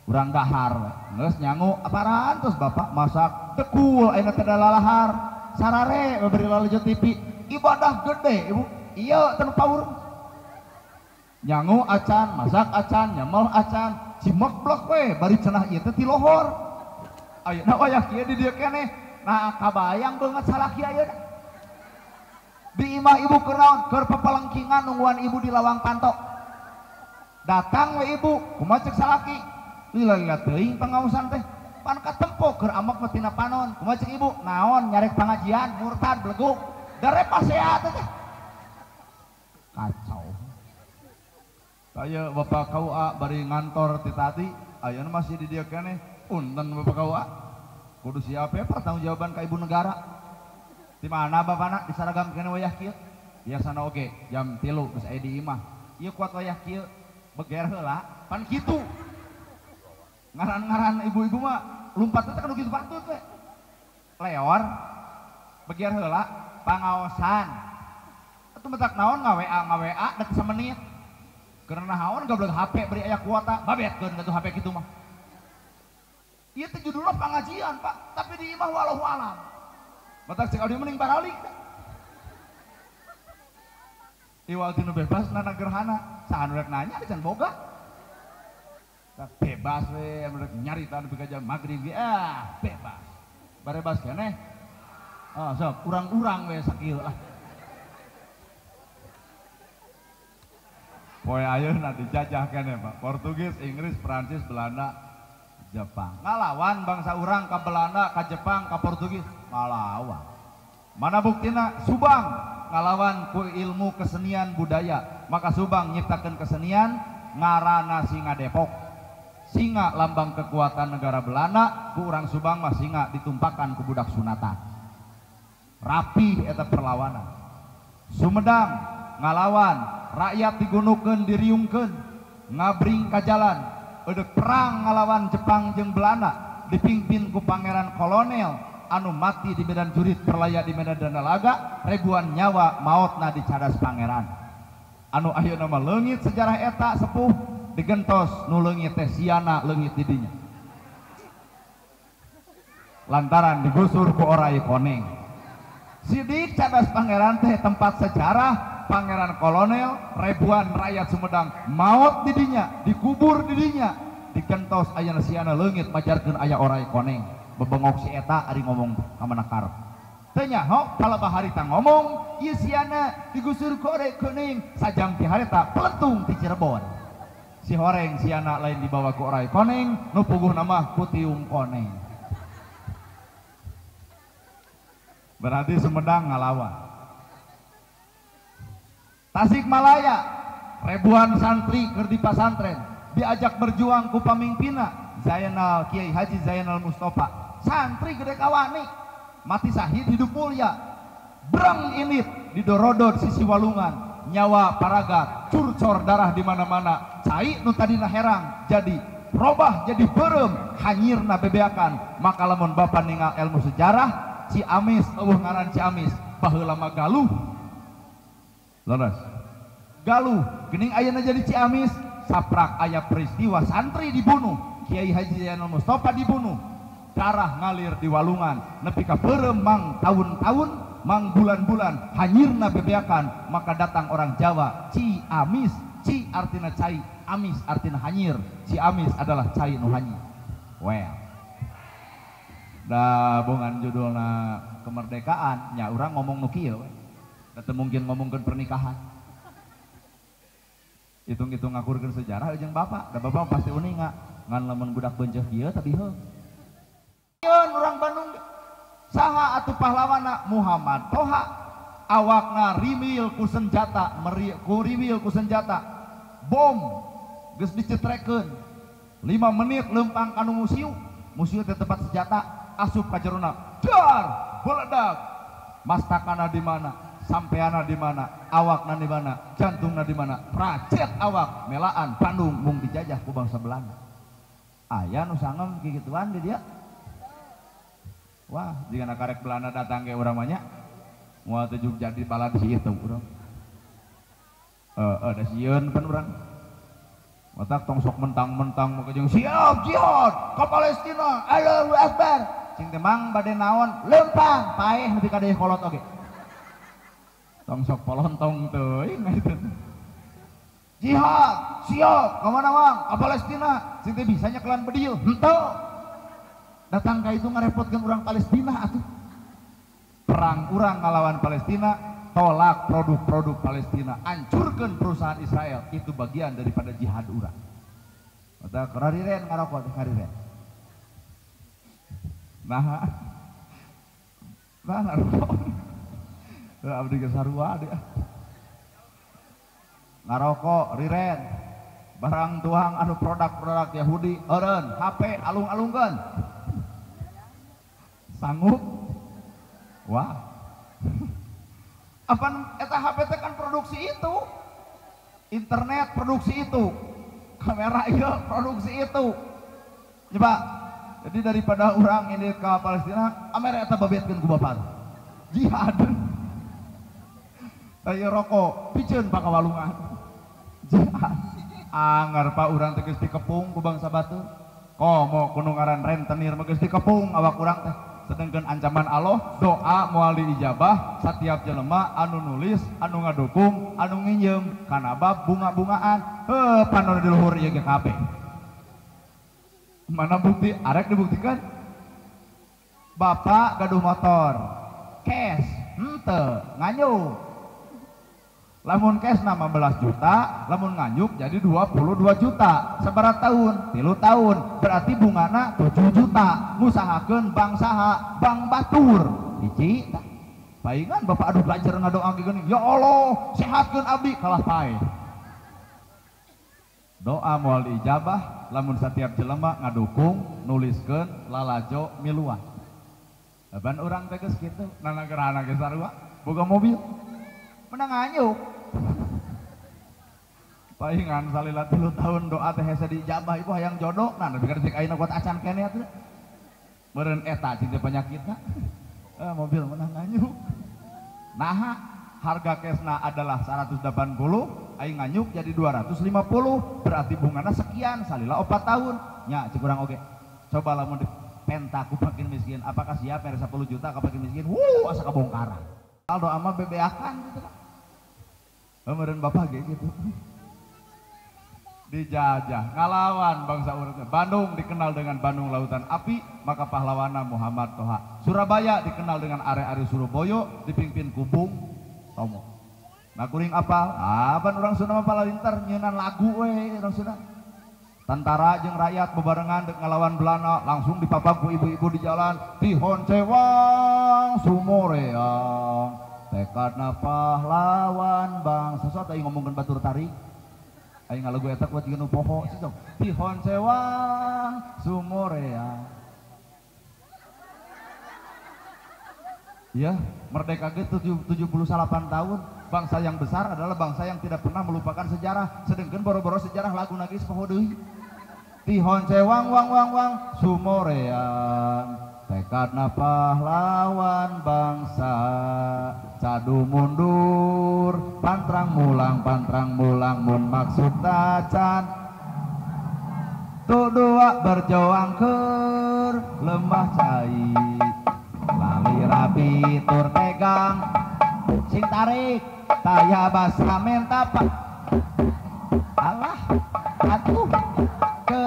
Urang dahar geus nyangu aparaan terus bapak masak tekul ayeuna teh lalahar sarare beri lalejot TV ibadah gede Ibu. Iya teu paur nyangu acan masak acan nyamel acan cimeblok we bari cenah ieu teh ti lohor ayeuna wayah kieu di dieu keneh. Nah kabayang beungeut salaki ayeuna di imah Ibu keur naon keur papalengkingan nungguan Ibu di lawang panto. Datang we Ibu kumaha cek salaki lila teuing pangaosan teh pan katempo keur amak mah tina panon. Kumaha cek Ibu? Naon nyarek pangajian murtad bleguk dare pasea teh kacau. Aya bapak KUA bari ngantor ti tadi ayeuna masih di dieu keneh. Punten bapak KUA kudu siap ya pertanggungjawaban ka ibu negara. Di mana bapana disaragam keneh wayah kieu biasana oge jam 3 geus aya di imah. Ieu kuat wayah kieu beger heula pan kitu. Ngaran-ngaran ibu-ibu mah lumpat teh kan kitu patut we. Leor begian heula pangaosan. Atuh metak naon ngaWA dek samenit. Karena naon goblok HP beri aya kuota babetkeun atuh HP kitu mah. Ieu teh judulna pangajian, Pak, tapi di imah wallahu alam. Metak cek audio mending baralik. Iwal tinu bebas nana gerhana. Saha nu rek nanya can boga. Bebas we rek nyarita nepi ka jam magrib ge bebas. Barebas keneh. Sok urang-urang we sakieu lah. Poe ayeuna dijajah keneh Pak. Portugis, Inggris, Prancis, Belanda, Jepang. Ngalawan bangsa urang ka Belanda, ka Jepang, ka Portugis, ngalawan. Mana buktina? Subang ngalawan ku ilmu kesenian budaya. Maka Subang nyiptakeun kesenian ngaranna Singa Depok. Singa lambang kekuatan negara Belanda, ku urang Subang mah singa ditumpakan ku budak sunatan. Rapih eta perlawanan. Sumedang ngalawan rakyat digunukeun diriungkeun ngabring ka jalan eudeuh perang ngalawan Jepang jeung Belanda dipimpin ku pangeran kolonel anu mati di medan jurit perlaya di medan Dandalaga ribuan nyawa maotna di cadas pangeran anu ayeuna mah leungit sejarah eta sepuh digentos nu leungit teh siana leungit di dinya lantaran digusur ku orai koneng sidik cadas pangeran teh tempat sejarah pangeran kolonel ribuan rakyat Sumedang maut didinya dikubur didinya digentos ayana siana leungit majarkeun aya orai koneng bebengok si eta ari ngomong ka manakar teu nyaho kalebah harita ngomong ieu siana digusur ku orai koneng sajam ti harita peletung ti Cirebon si horeng siana lain dibawa ku orai koneng nu puguhna mah ku tiung koneng berarti Sumedang ngalawan. Tasikmalaya ribuan santri keur di pasantren diajak berjuang ku pamimpinna Zainal Kiai Haji Zainal Mustafa santri gede kawani mati syahid hidup mulia brang init di dorodot sisi walungan, nyawa paragat curcor darah di mana-mana, cai nu tadina herang jadi robah jadi berem, hanyirna bebeakan. Maka lamun Bapa ningal ilmu sejarah Ciamis, eueuh ngaran Ciamis baheula mah Galuh. Leres. Galuh geuning ayeuna jadi Ciamis, saprak aya peristiwa santri dibunuh, Kiai Haji Zainal Mustofa dibunuh, darah ngalir di walungan nepi ka beureum mang tahun-tahun, mang bulan-bulan, hanyirna bebeakan. Maka datang orang Jawa, Ciamis, Ci artina cai, Amis artina hanyir. Ciamis adalah cai nu hanyir. Well, da bongan judulna kemerdekaan nya urang ngomong nu kieu we. Da mungkin ngomongkeun pernikahan. Hitung-hitung ngakurkeun sejarah jeung Bapak, da Bapak pasti uninga ngan lamun budak beunceuk kieu tapi heuh. Yeun urang Bandung saha atuh pahlawana? Muhammad Toha. Awakna rimil ku senjata, rimil ku senjata, bom geus dicetrekeun 5 menit lempang kanu musiu teh tempat senjata, asup ka jerona dar meledak. Mastakana di mana, sampeana di mana, awakna di mana, jantungna di mana, pracet awak melaan Bandung mung dijajah ku bangsa Belanda. Aya nu sangem kikituan di dia. Wah, jika karek Belanda datang ke urang mah nya moal tujuk jadi balad si itu urang. Ada sieun kan urang. Matak tong sok mentang-mentang maka jeung siap jihad ka Palestina. Allahu Akbar. Cing teh mang bade naon? Lempang paeh nepi ka deui kolot oge. Tong sok polontong teuing ngaiten. Jihad, siap, ka mana mang? Ka Palestina. Cing teh bisa nya kelan bedil. Henteu. Datang ka itu ngarepotkeun urang Palestina atuh. Perang urang ngalawan Palestina, tolak produk-produk Palestina, hancurkan perusahaan Israel. Itu bagian daripada jihad urang. Mata karariren ngarokok karariren. Nah ngarokok. Abdi geus sarua dia. Ngarokok riren. Barang tuang anu produk-produk Yahudi, eureun HP alung-alungkeun. Sanggup? Wah. Apa eta HP teh kan produksi itu. Internet produksi itu. Kamera ieu produksi itu. Coba. Jadi daripada orang ini ke Palestina, Amerika eta babetkeun ku Bapak. Jihad. Saya rokok, piceun pak walungan. Jihad. Anggar pak urang teh geus dikepung ku bangsa batur. Komo kudu ngaran rentenir mah geus dikepung awak urang teh. Sedangkan ancaman Allah doa moal diijabah setiap jelema anu nulis anu ngadukung anu nginjem kana bab bunga-bungaan panon di luhur ieu ge kabeh. Mana bukti arek dibuktikan? Bapak gaduh motor cash henteu nganyuk. Lamun cash 15 juta, lamun nganyuk jadi 22 juta. Sabarat tahun? 3 tahun. Berarti bungana 7 juta. Ngusahakeun bank saha? Bank Batur. Hiji tah. Paingan Bapak adu belajar ngadoa geuning. Ya Allah, sehatkeun abdi kalah pae. Doa moal diijabah lamun setiap jelema ngadukung, nuliskeun lalajo miluan. Ban urang teh geus kitu, nanagerana ge sarua boga mobil. Menang nganyuk. Paingan salila 3 tahun doa teh hese diijabah ibu hayang jodoh nah tapi kan cek ayeuna kuat acan kene atuh meureun eta cing teh penyakitna mobil menang nganyuk. Nah harga kesna adalah 180 aing nganyuk jadi 250 berarti bungana sekian salila 4 tahun nya cek urang oge coba lamun dipenta ku pakin miskin apakah siap mere 10 juta ka pakin miskin asa kabongkaran doa mah bebeakan gitu kan meureun bapak ge gitu dijajah ngalawan bangsa urang. Bandung dikenal dengan Bandung Lautan Api, maka pahlawana Muhammad Toha. Surabaya dikenal dengan are-are Surabaya dipimpin ku Bung Tomo. Nah kuring apal? Ban urang Sunda mah palalintar nyeunan lagu we urang Sunda. Tentara jeung rakyat bebarengan dek ngalawan Belanda langsung dipapag ku ibu-ibu di jalan. Tihon cewang sumoreang tekadna pahlawan bangsa. Sosot aing ngomongkeun batur tarik. Aing ngalagu eta kuat jeung nu poho situ. Tihon sewang sumorea. Ya, merdeka ge 78 tahun. Bangsa yang besar adalah bangsa yang tidak pernah melupakan sejarah. Sedangkan boro-boro sejarah lagu nagis poho deui. Tihon cewang wang wang wang sumorean tekadna pahlawan bangsa cadu mundur pantrang mulang mun maksud tacan tu dua berjuang keur lemah cai lali rapi tur tegang sing tarik taya basa menta pak alah atuh ke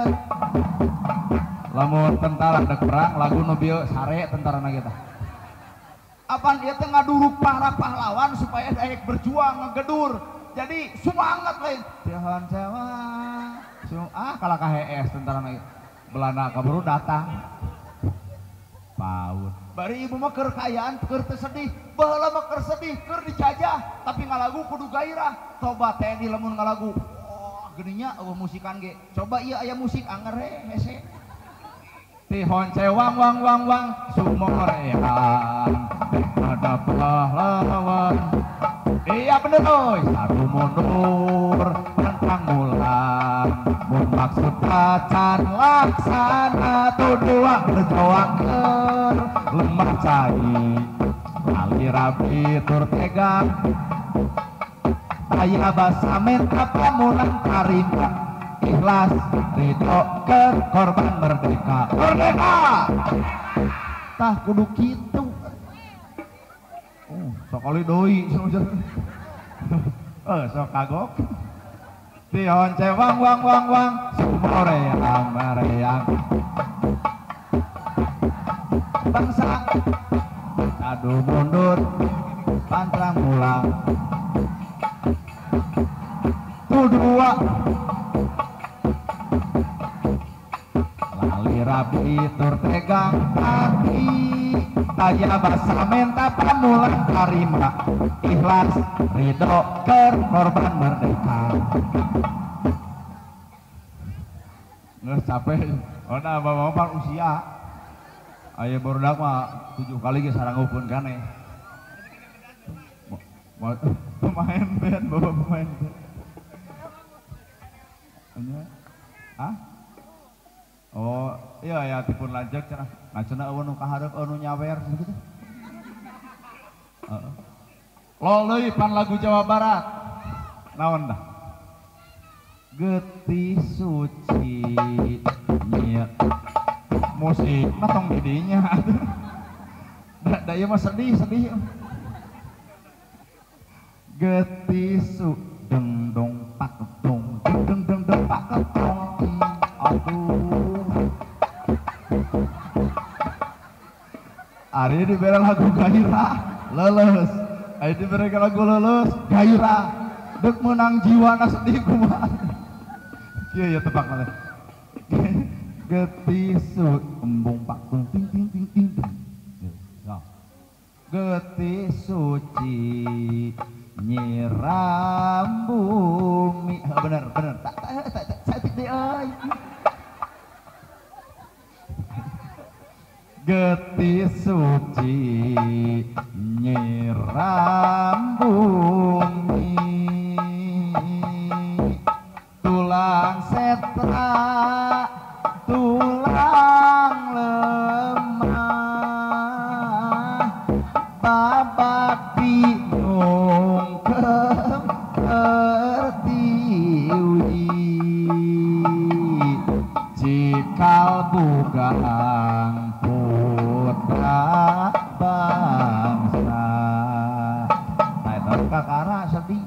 lamun tentara dek perang lagu nu bieu sare tentara kita apaan ieu teh ngaduruk para pahlawan supaya daek berjuang ngegedur jadi semangat lain tihon sewa kalah KHS tentara kita Belanda kaburu datang paut bari ibu mah keur kayaan keur teu sedih baheula mah keur sedih keur dijajah tapi ngalagu kudu gairah tobat TNI lamun ngalagu geuninnya eueuh musikan ge coba ieu aya musik anger hese tihon cewang wang wang wang sumorean ada pahlawan iya bener oi satu mundur pantang mulang mun maksud tacan laksana tu dua berjuang keur lemah cai ali rapi tur tegang aya basa menta pamulang karima ikhlas ridho keur korban merdeka tah kudu kitu sekali doi sok kagok tihon cewang wang wang wang sumoreang mareang bangsa adu mundur pantrang mulang tu dua lali rapi tur tegang hati taya basa menta pamulang karima ikhlas ridho keur korban merdeka geus capek ona bapak usia aya barudak mah 7 kali ge saranggukeun kaneh pemain band bapak pemain band oh iya ya tipun lanjut cenah ngacena eueuh nu kaharep nu nyawer gitu loleuy pan lagu Jawa Barat naon dah getih suci nyet musik tong didinya da ieu mah sedih getih su deng dong pak dong deng deng deng pak dong aduh ari dibere lagu gairah leuleus ari dibere lagu leuleus gairah deuk meunang jiwana sedih kumaha kieu ya tebak mah getih su embung pak dong ting ting ting ting getih suci nyiram bumi bener saeutik deui euy getih suci nyiram bumi tulang setra tulang lemah babak bingung kertiwi cikal bugang putra bangsa taeta kakara sedih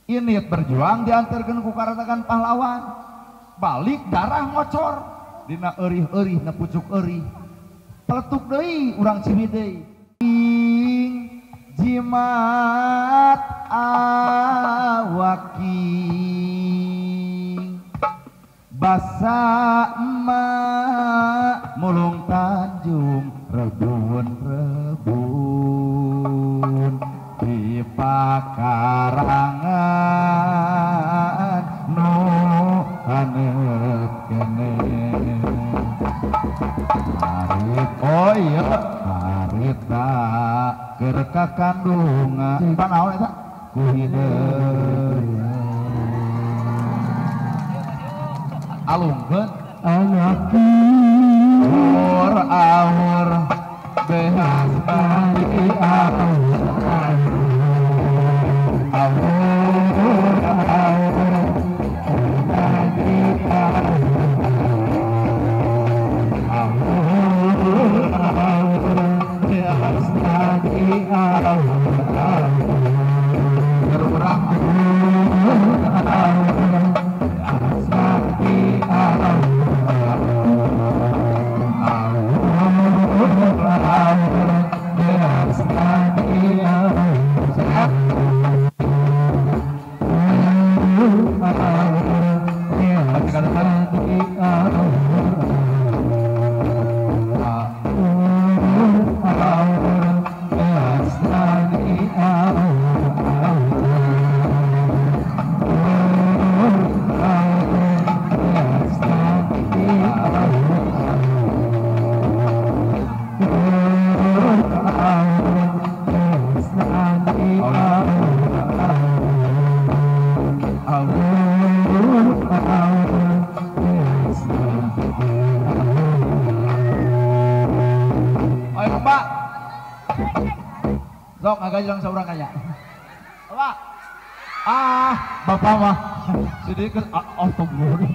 ini berjuang diantarkeun ku karatakan pahlawan balik darah ngocor dina eurih-eurih na pucuk eurih peletuk deui urang Ciwidey jimat awaki basa emak mulung Tanjung rebun di pakarangan nu haneut kene harit oh iya harit keur kakandungan panaon eta ku hideung alungkeun anak aur aur behas bagi aur sok agak jalan seorang kaya Bapak Bapak mah sedikit autobus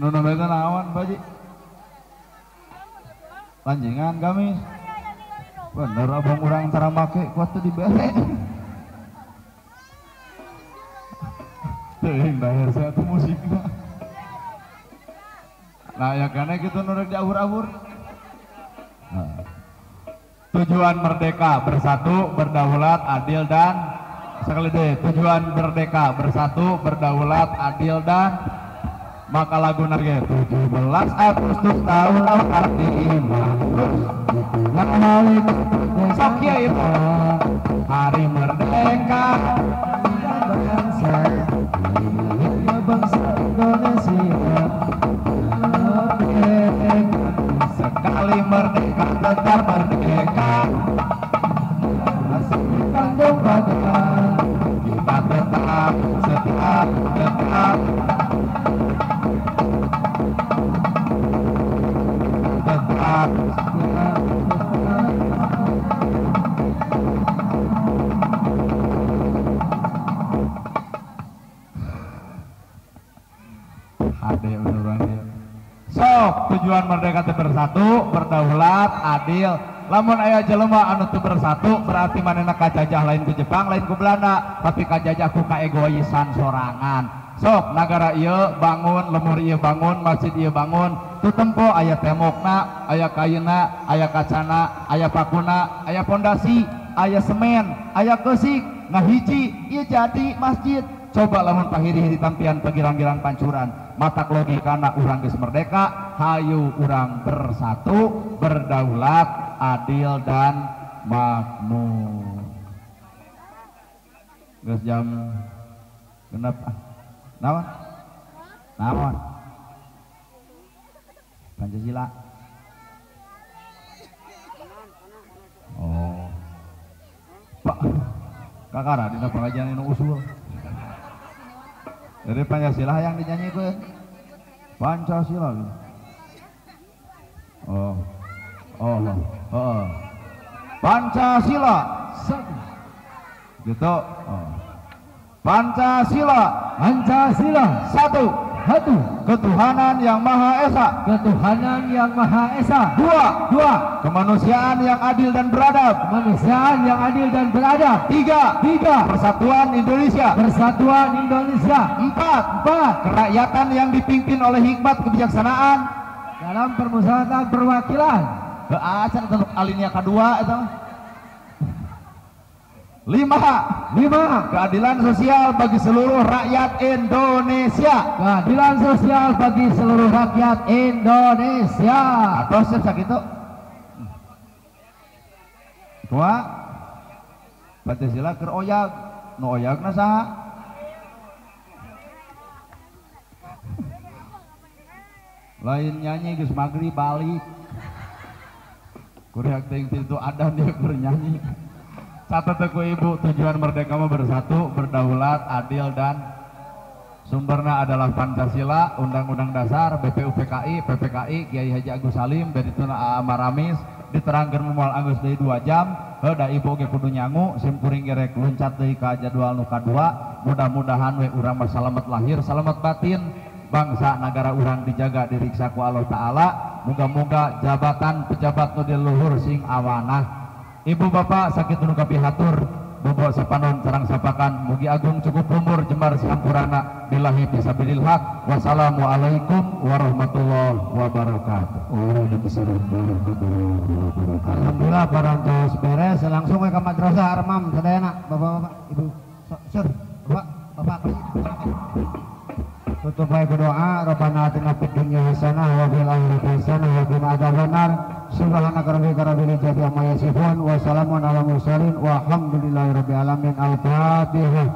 nona beta nawan baji pancingan kami bener abang urang tara make kuat tuh di bere teuing daher saya tuh musiknya nah ya karena gitu nurut diawur-awur tujuan merdeka bersatu berdaulat adil dan sekali deh tujuan merdeka bersatu berdaulat adil dan maka lagu narge 17 Agustus tahun arti iman sok kiai hari merdeka bangsa Indonesia sekali merdeka tetap merdeka masih tanggung badan kita tetap tetap ada beneran sok tujuan merdeka teh bersatu berdaulat adil lamun aya jelema anu teu bersatu berarti manehna kajajah lain ku Jepang lain ku Belanda tapi kajajah ku kaegoisan sorangan sok nagara ieu bangun lemur ieu bangun masjid ieu bangun tu tempo aya temokna aya kayeuna aya kacana aya pakuna aya pondasi aya semen aya keusik nah hiji ieu jadi masjid coba lamun pahiri-hiri tampian pagirang-girang pancuran matak logikana urang geus merdeka hayu urang bersatu berdaulat adil dan makmur geus jam genep naon Pancasila oh Pak kakara dina pengajian anu usul dari Pancasila yang dinyanyikan Pancasila Pancasila gitu Pancasila satu ketuhanan yang Maha Esa dua kemanusiaan yang adil dan beradab tiga persatuan Indonesia empat kerakyatan yang dipimpin oleh hikmat kebijaksanaan dalam permusyawaratan perwakilan acan untuk alinea kedua itu 5 keadilan sosial bagi seluruh rakyat Indonesia atau segitu dua Pancasila keur oyag nu oyagna saha lain nyanyi geus maghrib balik kuriak ting itu ada dia keur nyanyi. Catat ku ibu, tujuan merdeka mah bersatu, berdaulat, adil dan sumbernya adalah Pancasila, Undang-Undang Dasar, BPUPKI, PPKI, Kiai Haji Agus Salim, dari itu Amaramis, diterangkan mual anggus dari 2 jam, da ibu ge kudu nyangu, simkuring gerek luncat dari ka jadwal nu kadua, mudah-mudahan we urang mah salamet lahir, salamet batin, bangsa negara urang dijaga diriksa ku Allah Ta'ala, moga-moga jabatan pejabat nu di luhur sing amanah. Ibu bapak sakit nu kapihatur, bobo sapanon sareng sapakan mugi agung cukup umur jembar sampurana billahi fisabilil haq. Wassalamualaikum warahmatullahi wabarakatuh. Alhamdulillah parantos beres langsung ke madrasah Armam sadayana bapak-bapak ibu sur bapak tutup baik doa Rabbana atina fid dunya hasanah wa fil akhirati hasanah wa qina adzabannar subhanaka rabbika rabbil izzati amma yasifun wa salamun alal mursalin walhamdulillahi rabbil alamin. Al-Fatihah.